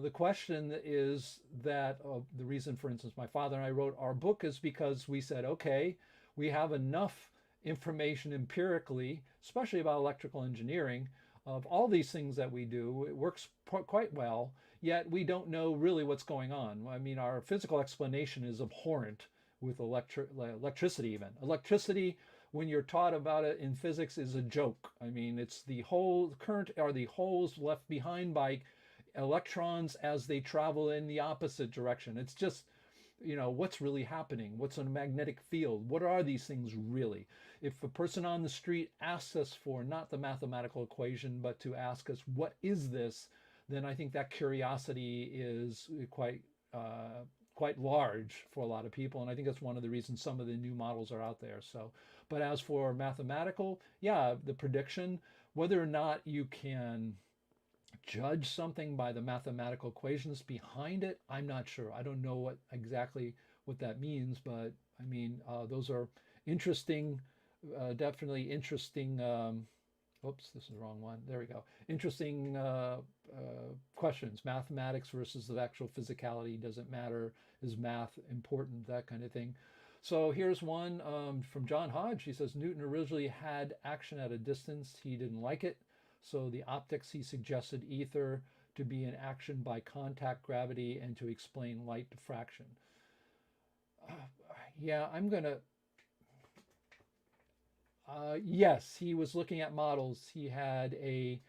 The question is that the reason, for instance, my father and I wrote our book is because we said, okay, we have enough information empirically, especially about electrical engineering, of all these things that we do. It works quite well, yet we don't know really what's going on. I mean, our physical explanation is abhorrent with electricity even. Electricity, when you're taught about it in physics, is a joke. I mean, it's the whole current are the holes left behind by electrons as they travel in the opposite direction. It's just, what's really happening? What's a magnetic field? What are these things really? If a person on the street asks us for not the mathematical equation, but to ask us, what is this? Then I think that curiosity is quite large for a lot of people. And I think that's one of the reasons some of the new models are out there. So, but as for mathematical, yeah, the prediction, whether or not you can judge something by the mathematical equations behind it, I'm not sure. I don't know exactly what that means, but I mean, those are interesting, definitely interesting. Oops, this is the wrong one. There we go. Interesting questions. Mathematics versus the actual physicality. Does it matter? Is math important? That kind of thing. So here's one from John Hodge. He says, Newton originally had action at a distance. He didn't like it. So the optics, he suggested ether to be an action by contact gravity and to explain light diffraction. Yeah, I'm going to... yes, he was looking at models. He had a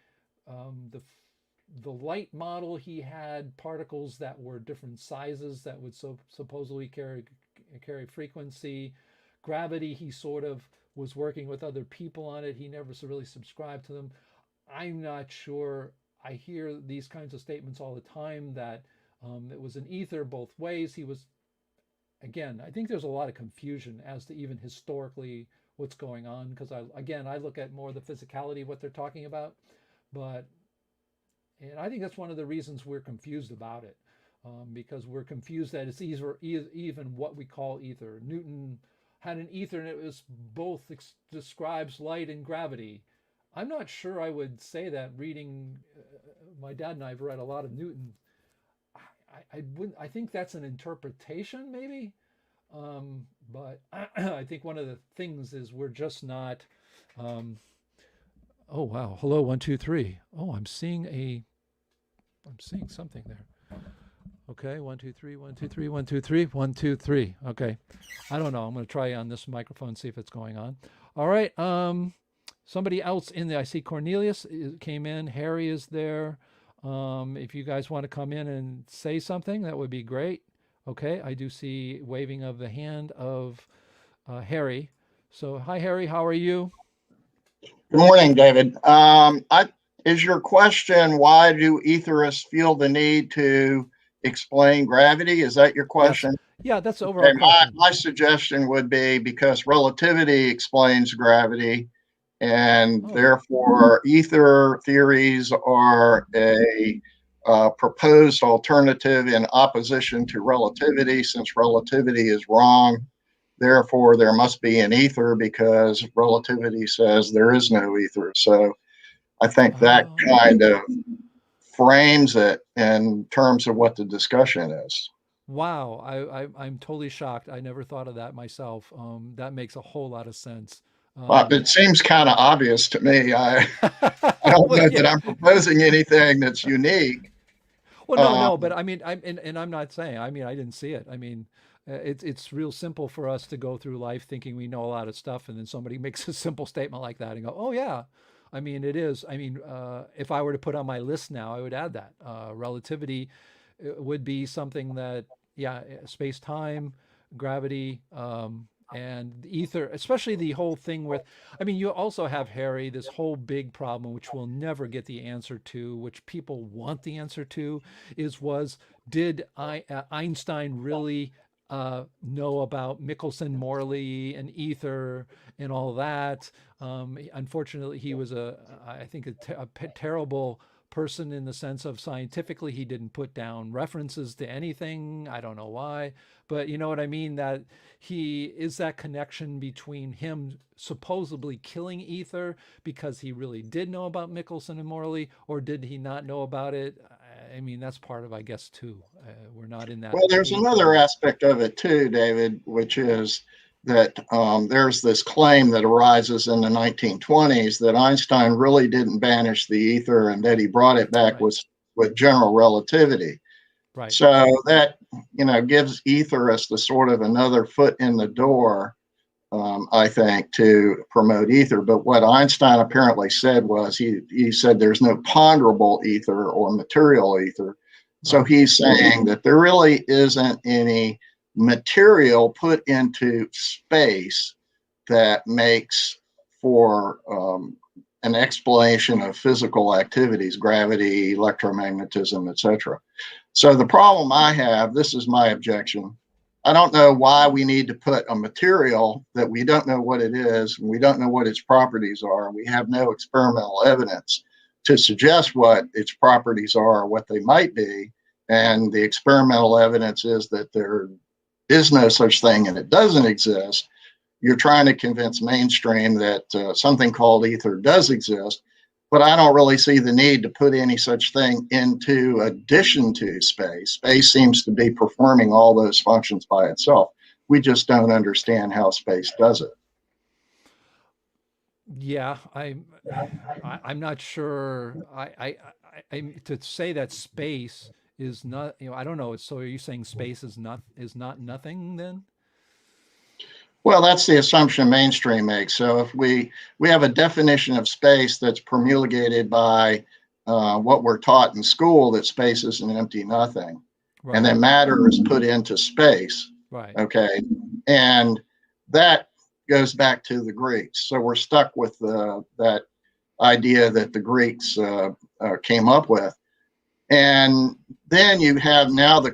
the light model, he had particles that were different sizes that would supposedly carry frequency. Gravity, he sort of was working with other people on it. He never really subscribed to them. I'm not sure. I hear these kinds of statements all the time that it was an ether both ways. He was, again, I think there's a lot of confusion as to even historically what's going on, because I look at more the physicality of what they're talking about, and I think that's one of the reasons we're confused about it, because we're confused that it's even what we call ether. Newton had an ether and it was both describes light and gravity. I'm not sure I would say that reading, my dad and I have read a lot of Newton. I think that's an interpretation maybe. But I think one of the things is we're just not, oh wow, hello, 1 2 3. Oh, I'm seeing something there. Okay, 1 2 3 1 2 3 1 2 3 1 2 3. Okay, I don't know, I'm going to try on this microphone, see if it's going on. All right, somebody else in there, I see Cornelius came in, Harry is there. If you guys want to come in and say something, that would be great. Okay, I do see waving of the hand of Harry. So, hi Harry, how are you? Good morning, David. Is your question, why do etherists feel the need to explain gravity? Is that your question? Yes. Yeah, that's the overall question. My suggestion would be because relativity explains gravity, and therefore ether theories are a proposed alternative in opposition to relativity. Since relativity is wrong, therefore there must be an ether because relativity says there is no ether. So I think that kind of frames it in terms of what the discussion is. Wow, I'm totally shocked. I never thought of that myself. That makes a whole lot of sense. It seems kind of obvious to me. I don't know that I'm proposing anything that's unique. Well, no, but I mean, I'm not saying. I mean, I didn't see it. I mean, it's real simple for us to go through life thinking we know a lot of stuff, and then somebody makes a simple statement like that and go, "Oh yeah." I mean, it is. I mean, if I were to put on my list now, I would add that relativity would be something that, yeah, space-time, gravity, and ether, especially the whole thing with, I mean, you also have, Harry, this whole big problem, which we'll never get the answer to, which people want the answer to, did Einstein really know about Michelson-Morley and ether and all that? Unfortunately, he was I think a terrible person in the sense of scientifically he didn't put down references to anything. I don't know why, but you know what I mean, that he is that connection between him supposedly killing ether because he really did know about Michelson and Morley, or did he not know about it? I mean, that's part of, I guess, too. We're not in that. Well, there's another aspect of it too, David, which is that there's this claim that arises in the 1920s that Einstein really didn't banish the ether and that he brought it back with general relativity. Right. So that, gives etherists the sort of another foot in the door, I think, to promote ether. But what Einstein apparently said was he said there's no ponderable ether or material ether. So he's saying that there really isn't any material put into space that makes for an explanation of physical activities, gravity, electromagnetism, etc. So the problem I have, this is my objection, I don't know why we need to put a material that we don't know what it is, and we don't know what its properties are, and we have no experimental evidence to suggest what its properties are or what they might be. And the experimental evidence is that there is no such thing and it doesn't exist. You're trying to convince mainstream that something called ether does exist, but I don't really see the need to put any such thing into addition to space. Space seems to be performing all those functions by itself. We just don't understand how space does it. Yeah, I'm not sure. I to say that space is not, I don't know. So are you saying space is not nothing then? Well, that's the assumption mainstream makes. So if we have a definition of space that's promulgated by what we're taught in school, that space is an empty nothing, Right. and then matter is put into space. Right. Okay, and that goes back to the Greeks. So we're stuck with that idea that the Greeks came up with. And then you have now the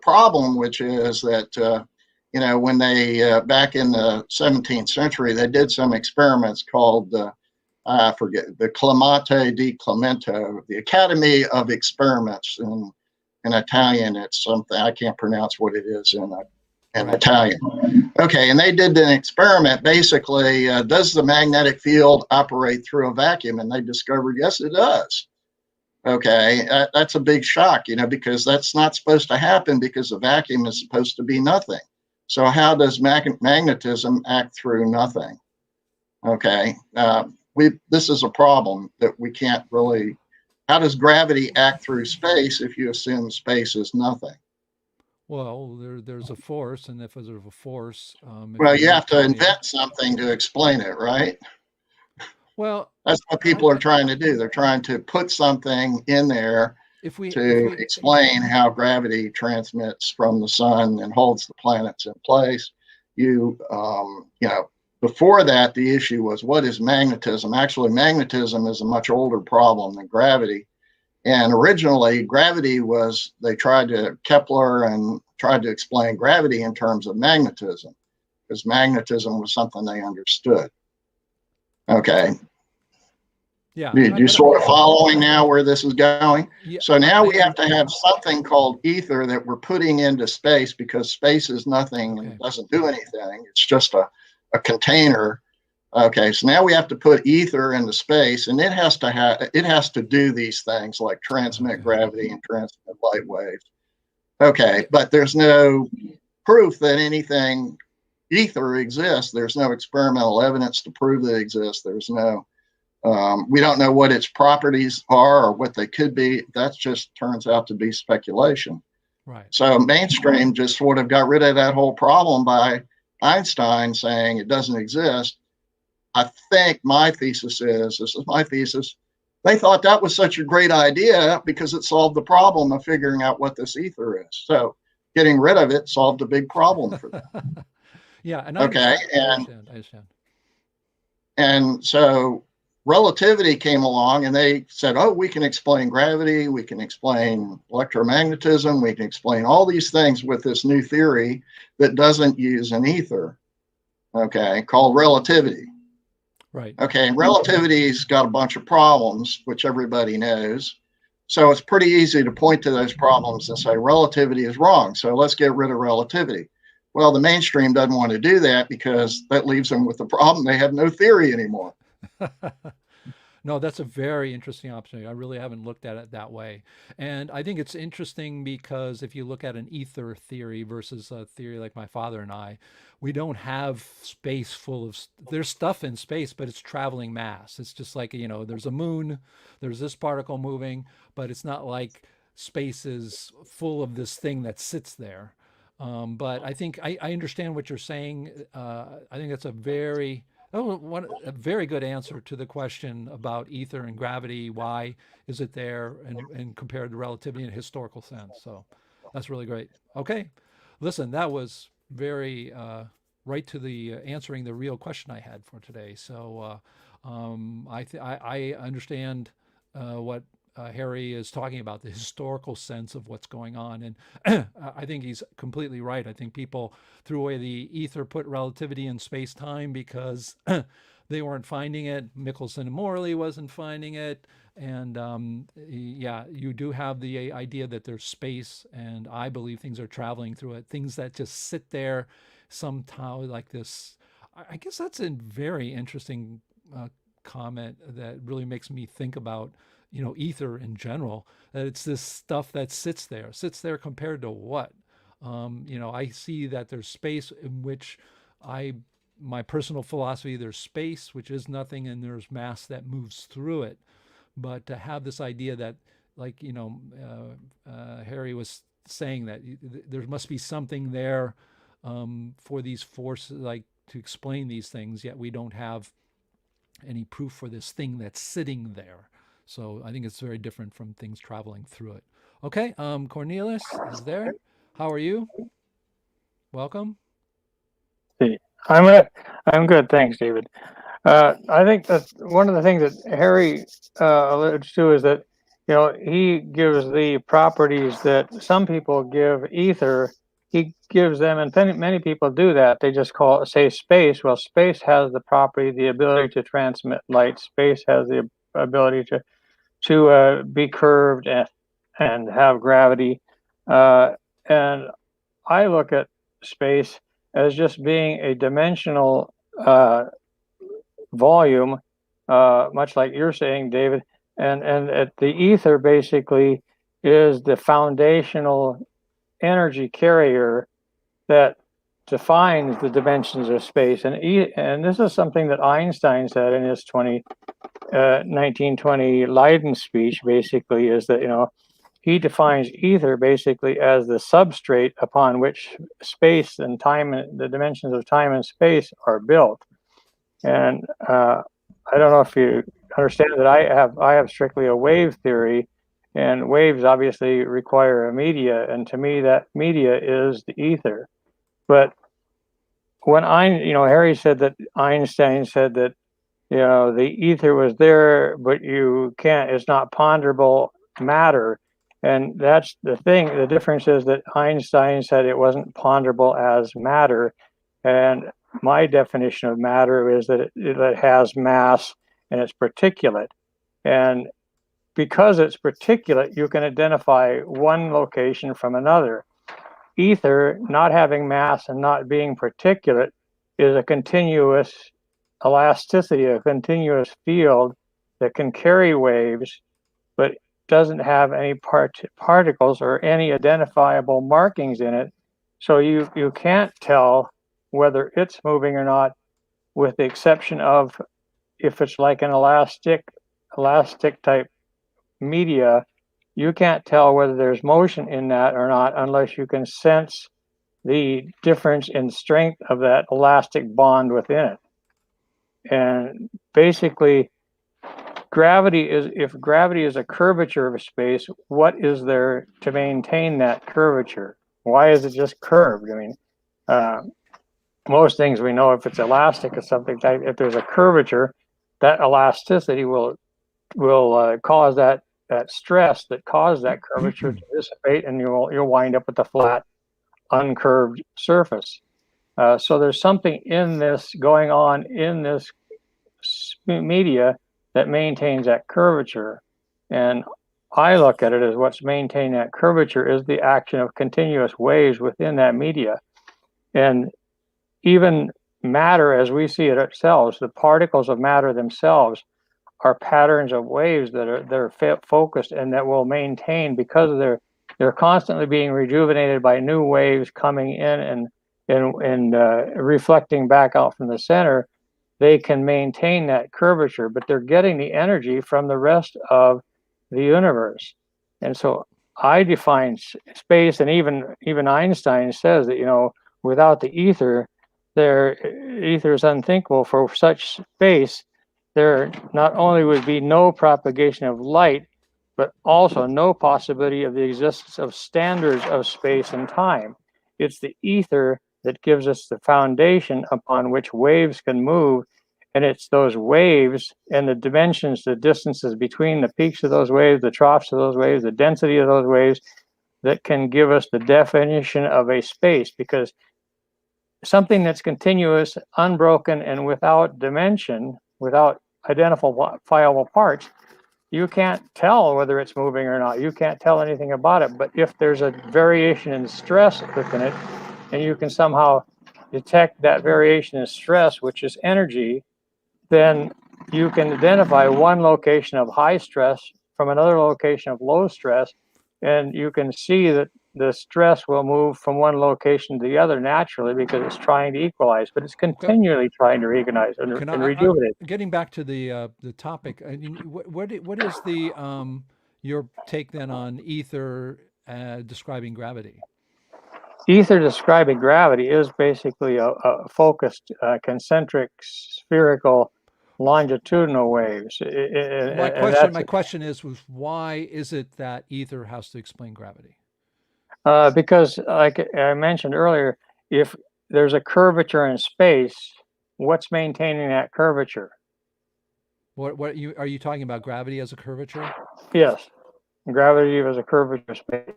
problem, which is that when they back in the 17th century, they did some experiments called I forget, the Clemate di Clemento, the Academy of Experiments. In Italian, it's something I can't pronounce what it is in Italian. Okay, and they did an experiment. Basically, does the magnetic field operate through a vacuum? And they discovered, yes, it does. Okay, that's a big shock, because that's not supposed to happen, because a vacuum is supposed to be nothing. So how does magnetism act through nothing? Okay, this is a problem that we can't really. How does gravity act through space if you assume space is nothing? Well, there's a force, and if there's a force, well, you have to invent something to explain it, right? Well, that's what people are trying to do. They're trying to put something in there to explain how gravity transmits from the sun and holds the planets in place. Before that, the issue was, what is magnetism? Actually, magnetism is a much older problem than gravity. And originally, gravity was, Kepler and tried to explain gravity in terms of magnetism, because magnetism was something they understood. Okay. Yeah. You're sort of following now where this is going? Yeah, so now we have to have something called ether that we're putting into space, because space is nothing and doesn't do anything. It's just a container. Okay, so now we have to put ether into space, and it has to do these things like transmit gravity and transmit light waves. Okay, but there's no proof that anything ether exists. There's no experimental evidence to prove that it exists. There's no, we don't know what its properties are or what they could be. That just turns out to be speculation. Right. So mainstream just sort of got rid of that whole problem by Einstein saying it doesn't exist. I think this is my thesis, they thought that was such a great idea because it solved the problem of figuring out what this ether is. So getting rid of it solved a big problem for them. Yeah. And I understand. And so relativity came along, and they said, oh, we can explain gravity, we can explain electromagnetism, we can explain all these things with this new theory that doesn't use an ether, called relativity. Right. Okay, relativity's got a bunch of problems, which everybody knows. So it's pretty easy to point to those problems and say relativity is wrong, so let's get rid of relativity. Well, the mainstream doesn't want to do that because that leaves them with the problem. They have no theory anymore. No, that's a very interesting opportunity. I really haven't looked at it that way. And I think it's interesting because if you look at an ether theory versus a theory like my father and I, we don't have space full of, there's stuff in space, but it's traveling mass. It's just like, there's a moon, there's this particle moving, but it's not like space is full of this thing that sits there. But I think I understand what you're saying. I think that's a very good answer to the question about ether and gravity. Why is it there, and compared to relativity in a historical sense? So that's really great. Okay, listen, that was very right to the answering the real question I had for today. So I understand what Harry is talking about, the historical sense of what's going on. And I think he's completely right. I think people threw away the ether, put relativity in space-time because they weren't finding it. Michelson and Morley wasn't finding it. And yeah, you do have the idea that there's space, and I believe things are traveling through it, things that just sit there somehow like this. I guess that's a very interesting comment that really makes me think about ether in general, that it's this stuff that sits there compared to what? I see that there's space in which my personal philosophy, there's space, which is nothing, and there's mass that moves through it. But to have this idea that, like, Harry was saying, that there must be something there for these forces, like, to explain these things, yet we don't have any proof for this thing that's sitting there. So I think it's very different from things traveling through it. Okay, Cornelius is there. How are you? Welcome. I'm good, thanks, David. I think that one of the things that Harry alludes to is that, you know, he gives the properties that some people give ether. He gives them, and many people do that. They just say space. Well, space has the property, the ability to transmit light. Space has the ability to be curved and have gravity. And I look at space as just being a dimensional volume, much like you're saying, David. And the ether basically is the foundational energy carrier that defines the dimensions of space. And this is something that Einstein said in his 1920 Leiden speech, basically, is that, you know, he defines ether basically as the substrate upon which space and time, and the dimensions of time and space are built. And I don't know if you understand that I have strictly a wave theory, and waves obviously require a media, and to me that media is the ether. But when Harry said that Einstein said that, you know, the ether was there, but it's not ponderable matter. And that's the thing. The difference is that Einstein said it wasn't ponderable as matter. And my definition of matter is that it has mass and it's particulate. And because it's particulate, you can identify one location from another. Ether, not having mass and not being particulate, is a continuous elasticity, a continuous field that can carry waves, but doesn't have any particles or any identifiable markings in it. So you can't tell whether it's moving or not, with the exception of if it's like an elastic type media, you can't tell whether there's motion in that or not unless you can sense the difference in strength of that elastic bond within it. And basically, if gravity is a curvature of space, what is there to maintain that curvature? Why is it just curved? I mean, most things we know, if it's elastic or something, if there's a curvature, that elasticity will cause that stress that caused that curvature to dissipate, and you'll wind up with a flat, uncurved surface. So there's something in this going on in this media that maintains that curvature. And I look at it as what's maintaining that curvature is the action of continuous waves within that media. And even matter, as we see it ourselves, the particles of matter themselves are patterns of waves that are focused and that will maintain, because they're constantly being rejuvenated by new waves coming in and reflecting back out from the center. They can maintain that curvature, but they're getting the energy from the rest of the universe. And so I define space, and even Einstein says that, you know, without the ether is unthinkable. For such space, there not only would be no propagation of light, but also no possibility of the existence of standards of space and time. It's the ether that gives us the foundation upon which waves can move. And it's those waves and the dimensions, the distances between the peaks of those waves, the troughs of those waves, the density of those waves, that can give us the definition of a space. Because something that's continuous, unbroken, and without dimension, without identifiable parts, you can't tell whether it's moving or not. You can't tell anything about it. But if there's a variation in stress within it, and you can somehow detect that variation in stress, which is energy, then you can identify one location of high stress from another location of low stress, and you can see that the stress will move from one location to the other naturally because it's trying to equalize, but it's continually trying to reorganize and rejuvenate. Getting back to the topic, I mean, what is your take then on ether describing gravity? Ether describing gravity is basically a focused, concentric, spherical longitudinal waves. My question was why is it that ether has to explain gravity? Because, like I mentioned earlier, if there's a curvature in space, what's maintaining that curvature? What are you talking about? Gravity as a curvature? Yes, gravity as a curvature space.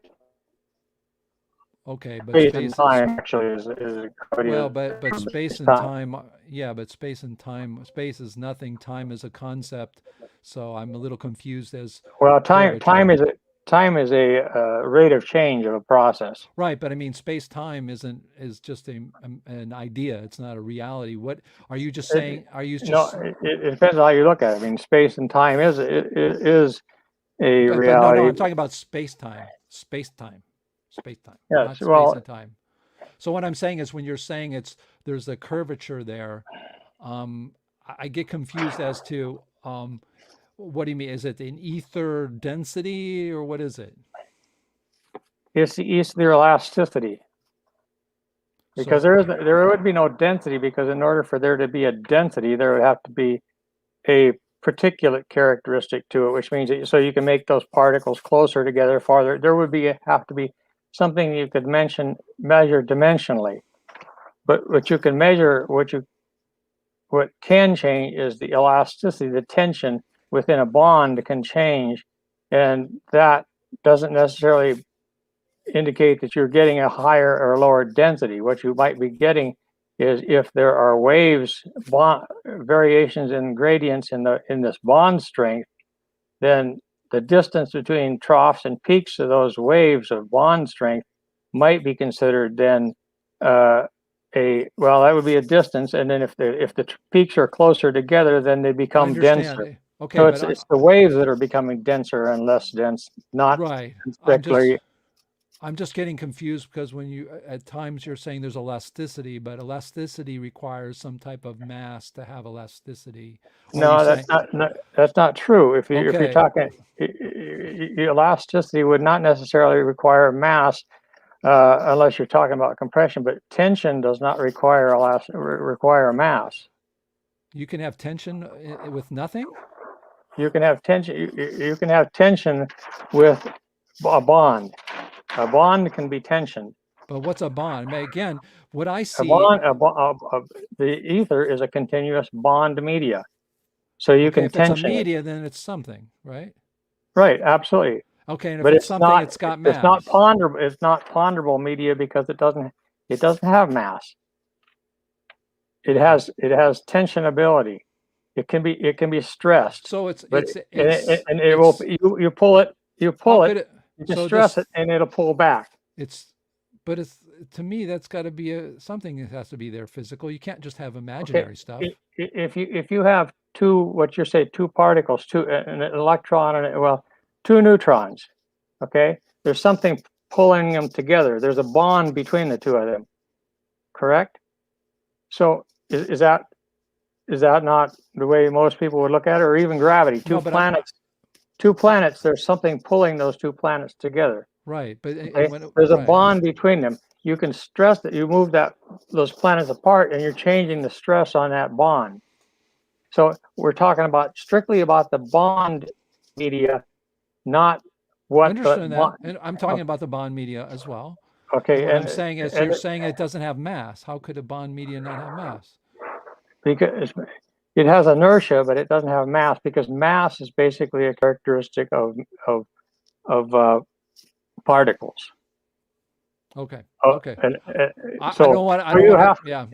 Okay, but Space and time actually is gravity. Well, but space and time, yeah, but space and time, space is nothing. Time is a concept, so I'm a little confused as. Well, time is a rate of change of a process. Right, but I mean, space-time is just an idea. It's not a reality. What are you just saying? Are you just? No, it depends on how you look at it. I mean, space and time is a reality. No, I'm talking about space-time. Space-time. Space-time. Yes, not well, space and time. So what I'm saying is, when you're saying there's a curvature there, I get confused as to what do you mean? Is it an ether density or what is it? It's the elasticity. Because there would be no density, because in order for there to be a density, there would have to be a particulate characteristic to it, which means that, so you can make those particles closer together, farther. There would have to be something you could measure dimensionally. But what you can measure, what can change is the elasticity, the tension within a bond can change, and that doesn't necessarily indicate that you're getting a higher or lower density. What you might be getting is, if there are waves, variations in gradients in this bond strength, then the distance between troughs and peaks of those waves of bond strength might be considered then that would be a distance, and then if the peaks are closer together, then they become denser. Okay, so it's the waves that are becoming denser and less dense, not right. strictly. I'm just getting confused, because when you at times you're saying there's elasticity, but elasticity requires some type of mass to have elasticity. No, that's not true. If you're talking, elasticity would not necessarily require mass unless you're talking about compression. But tension does not require mass. You can have tension with nothing. You can have tension. You can have tension with a bond. A bond can be tensioned. But what's a bond? I mean, again, what I see. The ether is a continuous bond media. So you can tension. If it's a media, then it's something, right? Right, absolutely. Okay, and if it's something, it's got mass. It's not ponderable. It's not ponderable media because it doesn't have mass. It has tensionability. It can be stressed. So you pull it. You can stress it, and it'll pull back. To me, that's got to be something that has to be there physical. You can't just have imaginary stuff. If you have two particles, an electron and two neutrons, okay, there's something pulling them together. There's a bond between the two of them, correct? So is that not the way most people would look at it, or even gravity? Two planets. There's something pulling those two planets together. Right, but there's a bond between them. You can stress that you move those planets apart, and you're changing the stress on that bond. So we're talking strictly about the bond media, not what. I understand that, and I'm talking about the bond media as well. Okay, and what I'm saying is, you're saying it doesn't have mass. How could a bond media not have mass? Because it has inertia, but it doesn't have mass, because mass is basically a characteristic of particles. Okay. Okay.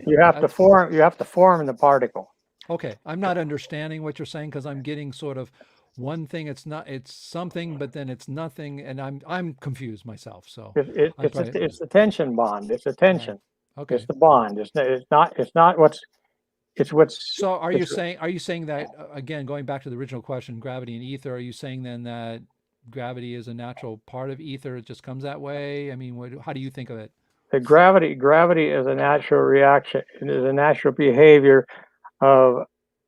You have to form the particle. Okay, I'm not understanding what you're saying, because I'm getting sort of one thing. It's something, but then it's nothing, and I'm confused myself. So it's the tension bond. It's a tension. Right. Okay. It's the bond. It's not what's. It's what's. So are you saying that, again, going back to the original question, gravity and ether? Are you saying then that gravity is a natural part of ether? It just comes that way? I mean, how do you think of it? The gravity is a natural reaction. It is a natural behavior of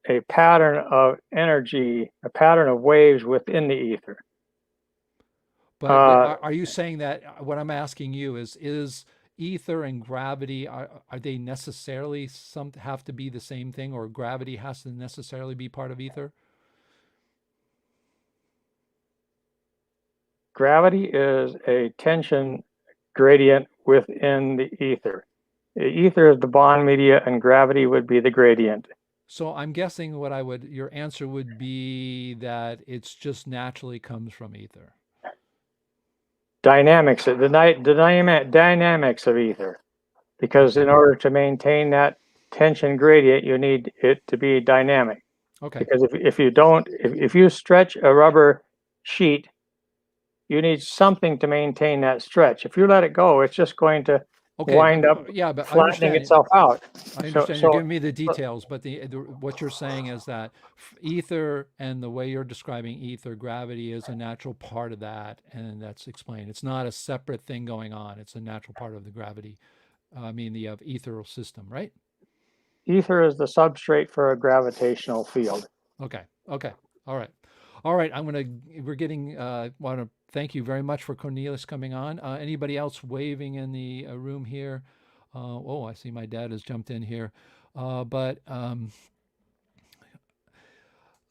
a pattern of energy, a pattern of waves within the ether. But are you saying that, what I'm asking you is ether and gravity, are they necessarily have to be the same thing, or gravity has to necessarily be part of ether? Gravity is a tension gradient within the ether. The ether is the bond media, and gravity would be the gradient. So I'm guessing your answer would be that it's just naturally comes from ether. Dynamics, the dynamics of ether, because in order to maintain that tension gradient, you need it to be dynamic. Okay. Because if you stretch a rubber sheet, you need something to maintain that stretch. If you let it go, it's just going to wind up flattening itself out. I understand you're giving me the details, but what you're saying is that ether, and the way you're describing ether, gravity is a natural part of that, and that's explained. It's not a separate thing going on. It's a natural part of the gravity. The ethereal system, right? Ether is the substrate for a gravitational field. Okay. All right. Want to thank you very much for Cornelius coming on. Anybody else waving in the room here? I see my dad has jumped in here.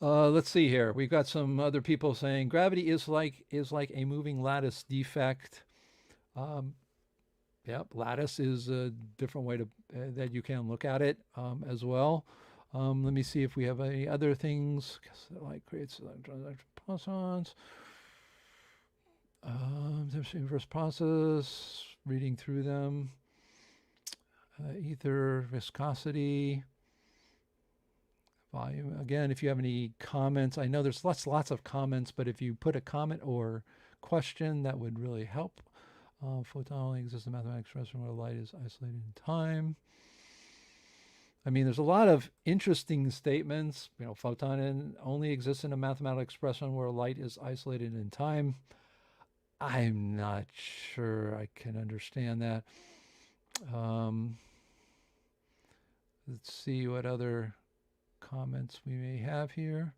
Let's see here. We've got some other people saying gravity is like a moving lattice defect. Lattice is a different way that you can look at it as well. Let me see if we have any other things. Light creates electron-posons. Inverse process. Reading through them. Ether, viscosity, volume. Again, if you have any comments, I know there's lots of comments, but if you put a comment or question, that would really help. Photon only exists in mathematical expression where light is isolated in time. There's a lot of interesting statements. Photon only exists in a mathematical expression where light is isolated in time. I'm not sure I can understand that. Let's see what other comments we may have here.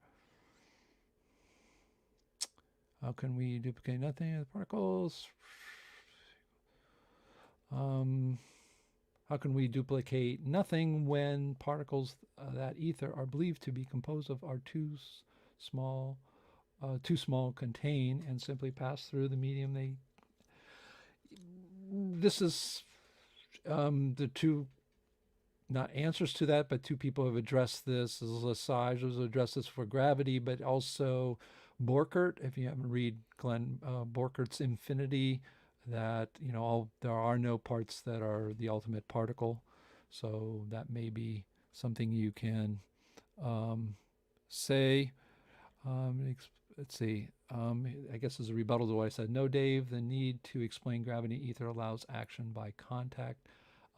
How can we duplicate nothing in the particles? How can we duplicate nothing when particles that ether are believed to be composed of are too small, contain, and simply pass through the medium they? This is the two, not answers to that, but two people have addressed this. Lesage has addressed this for gravity, but also Borkert. If you haven't read Glenn Borkert's Infinity, that there are no parts that are the ultimate particle. So that may be something you can say. Let's see. I guess as a rebuttal to what I said, no, Dave, the need to explain gravity ether allows action by contact,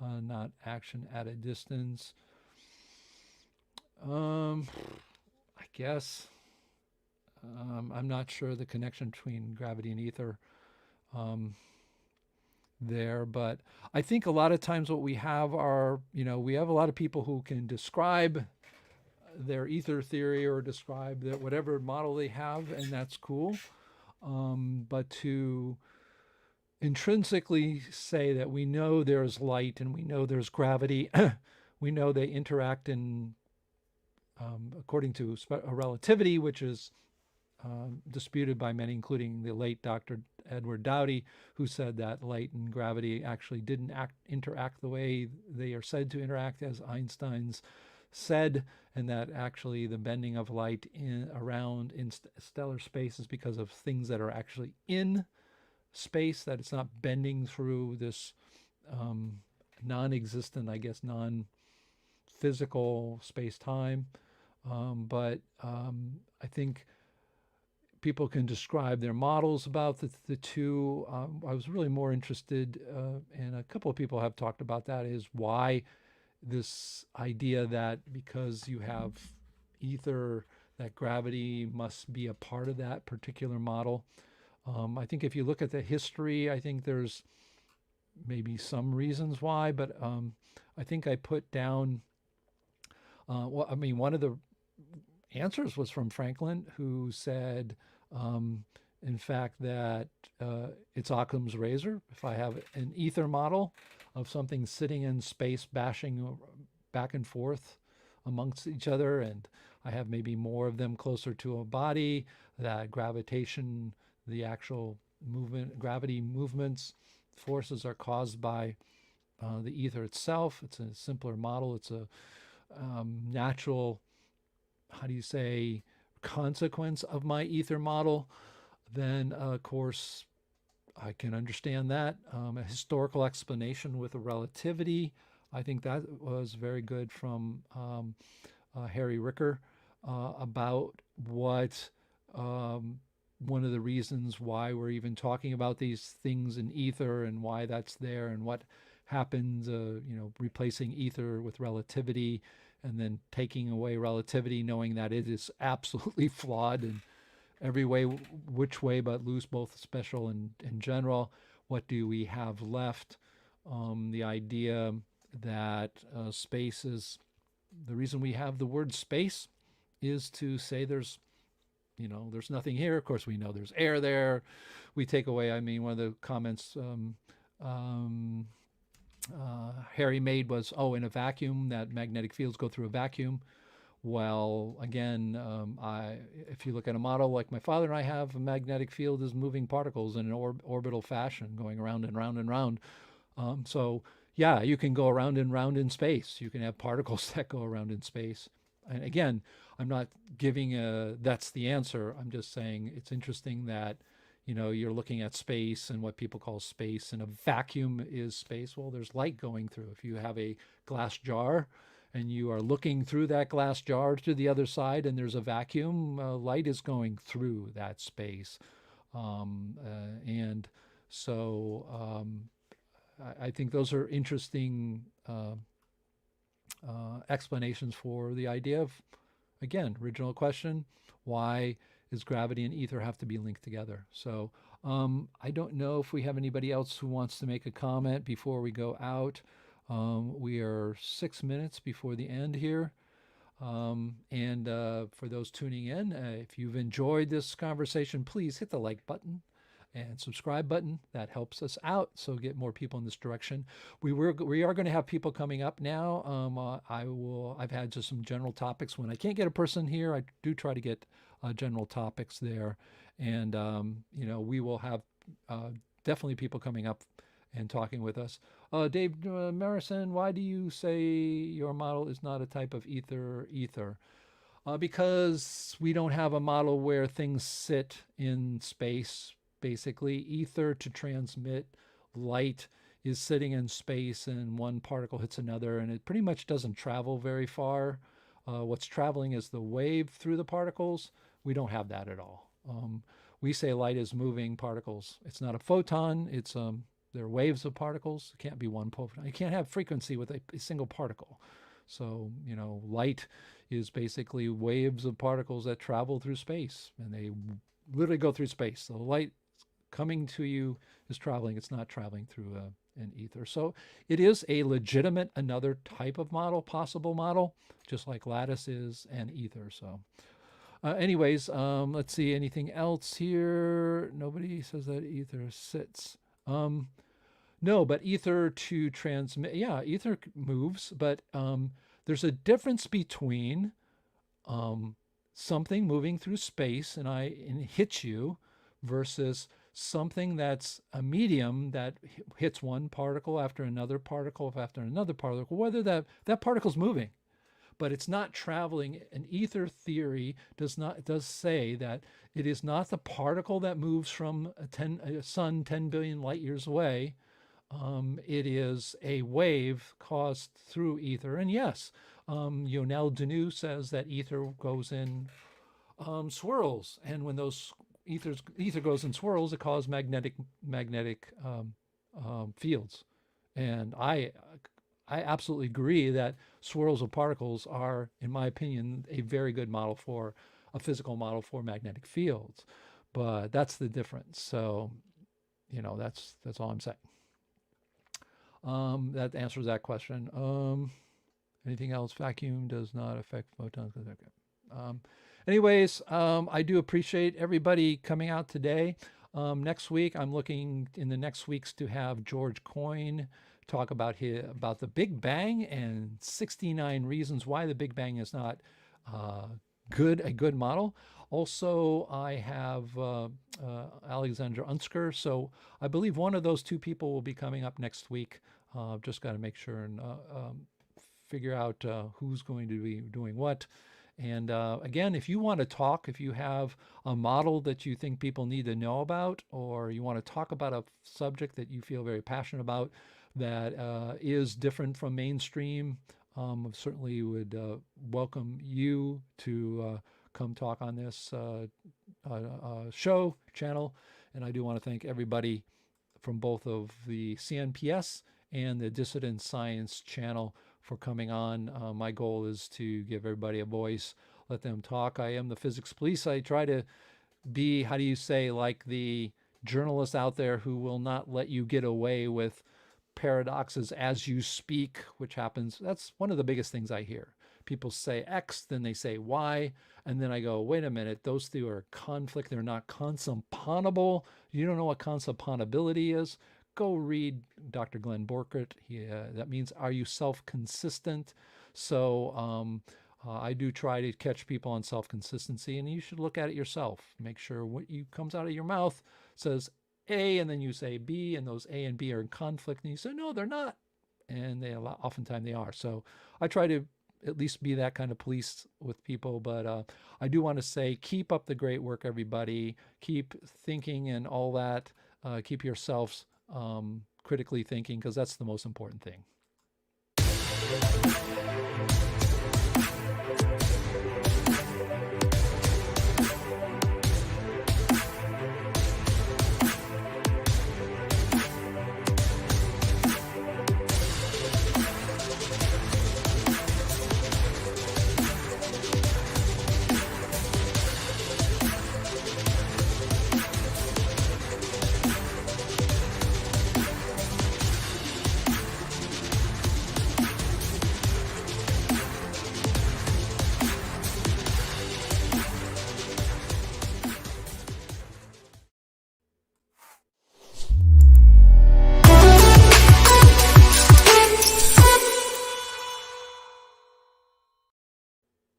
not action at a distance. I guess I'm not sure the connection between gravity and ether there, but I think a lot of times what we have are, we have a lot of people who can describe their ether theory or describe that whatever model they have, and that's cool. But to intrinsically say that we know there's light and we know there's gravity, we know they interact in according to a relativity, which is disputed by many, including the late Dr. Edward Dowdy, who said that light and gravity actually didn't interact the way they are said to interact, as Einstein's said, and that actually the bending of light around in stellar space is because of things that are actually in space, that it's not bending through this non-existent, I guess, non-physical space-time. But I think people can describe their models about the two. I was really more interested, and a couple of people have talked about that, is why this idea that because you have ether, that gravity must be a part of that particular model. I think if you look at the history, I think there's maybe some reasons why, but I think I put down, one of the answers was from Franklin, who said, in fact, that it's Occam's razor. If I have an ether model, of something sitting in space, bashing back and forth amongst each other, and I have maybe more of them closer to a body. That gravitation, the actual movement, gravity movements, forces are caused by the ether itself. It's a simpler model. It's a natural, how do you say, consequence of my ether model. Then, of course, I can understand that. A historical explanation with a relativity. I think that was very good from Harry Ricker about what one of the reasons why we're even talking about these things in ether and why that's there and what happens, replacing ether with relativity and then taking away relativity, knowing that it is absolutely flawed in every way, which way but loose, both special and general. What do we have left? The idea that space is, the reason we have the word space is to say there's nothing here. Of course, we know there's air there. We take away, one of the comments Harry made was, in a vacuum, that magnetic fields go through a vacuum. Well, again, if you look at a model like my father and I have, a magnetic field is moving particles in an orbital fashion, going around and round and round. So yeah, you can go around and round in space. You can have particles that go around in space. And again, I'm not giving that's the answer. I'm just saying it's interesting that, you're looking at space and what people call space, and a vacuum is space. Well, there's light going through. If you have a glass jar and you are looking through that glass jar to the other side and there's a vacuum, light is going through that space. And so I think those are interesting explanations for the idea of, again, original question, why is gravity and ether have to be linked together? So I don't know if we have anybody else who wants to make a comment before we go out. We are 6 minutes before the end here. And for those tuning in, if you've enjoyed this conversation, please hit the like button and subscribe button. That helps us out, so get more people in this direction. We are going to have people coming up now. I've had just some general topics. When I can't get a person here, I do try to get general topics there, and we will have definitely people coming up and talking with us. Dave Marison, why do you say your model is not a type of ether? Because we don't have a model where things sit in space. Basically, ether to transmit light is sitting in space, and one particle hits another, and it pretty much doesn't travel very far. What's traveling is the wave through the particles. We don't have that at all. We say light is moving particles. It's not a photon. It's they're waves of particles. It can't be one photon. You can't have frequency with a single particle. So, light is basically waves of particles that travel through space, and they literally go through space. So the light coming to you is traveling. It's not traveling through an ether. So it is a legitimate, another type of model, possible model, just like lattice is and ether. So anyways, let's see, anything else here? Nobody says that ether sits. No, but ether to transmit, yeah, ether moves, but there's a difference between something moving through space and hits you versus something that's a medium that hits one particle after another particle after another particle, whether that particle's moving, but it's not traveling. An ether theory does say that it is not the particle that moves from a sun 10 billion light years away. It is a wave caused through ether. And yes, Yonel Denou says that ether goes in swirls, and when those ether goes in swirls, it causes magnetic fields. And I absolutely agree that swirls of particles are, in my opinion, a very good model for a physical model for magnetic fields. But that's the difference. So, that's all I'm saying. That answers that question. Anything else? Vacuum does not affect photons. Okay. Anyways, I do appreciate everybody coming out today. Next week, I'm looking in the next weeks to have George Coyne talk about the Big Bang and 69 reasons why the Big Bang is not a good model. Also, I have Alexander Unsker. So I believe one of those two people will be coming up next week. Just got to make sure and figure out who's going to be doing what. And again, if you want to talk, if you have a model that you think people need to know about, or you want to talk about a subject that you feel very passionate about that is different from mainstream, certainly would welcome you to come talk on this show channel. And I do want to thank everybody from both of the CNPS and the Dissident Science channel for coming on. My goal is to give everybody a voice, let them talk. I am the physics police. I try to be, how do you say, like the journalists out there who will not let you get away with paradoxes as you speak, which happens. That's one of the biggest things I hear. People say X, then they say Y, and then I go, wait a minute, those two are conflict. They're not consumponable. You don't know what consumponability is? Go read Dr. Glenn Borkert. That means, are you self-consistent? So I do try to catch people on self-consistency, and you should look at it yourself. Make sure what comes out of your mouth says A, and then you say B, and those A and B are in conflict, and you say, no, they're not. And oftentimes they are. So I try to at least be that kind of police with people. But I do want to say, keep up the great work, everybody. Keep thinking and all that. Keep yourselves critically thinking, because that's the most important thing.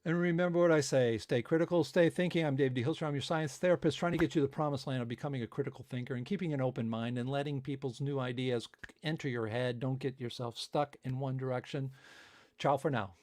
And remember what I say, stay critical, stay thinking. I'm David de Hilster. I'm your science therapist, trying to get you to the promised land of becoming a critical thinker and keeping an open mind and letting people's new ideas enter your head. Don't get yourself stuck in one direction. Ciao for now.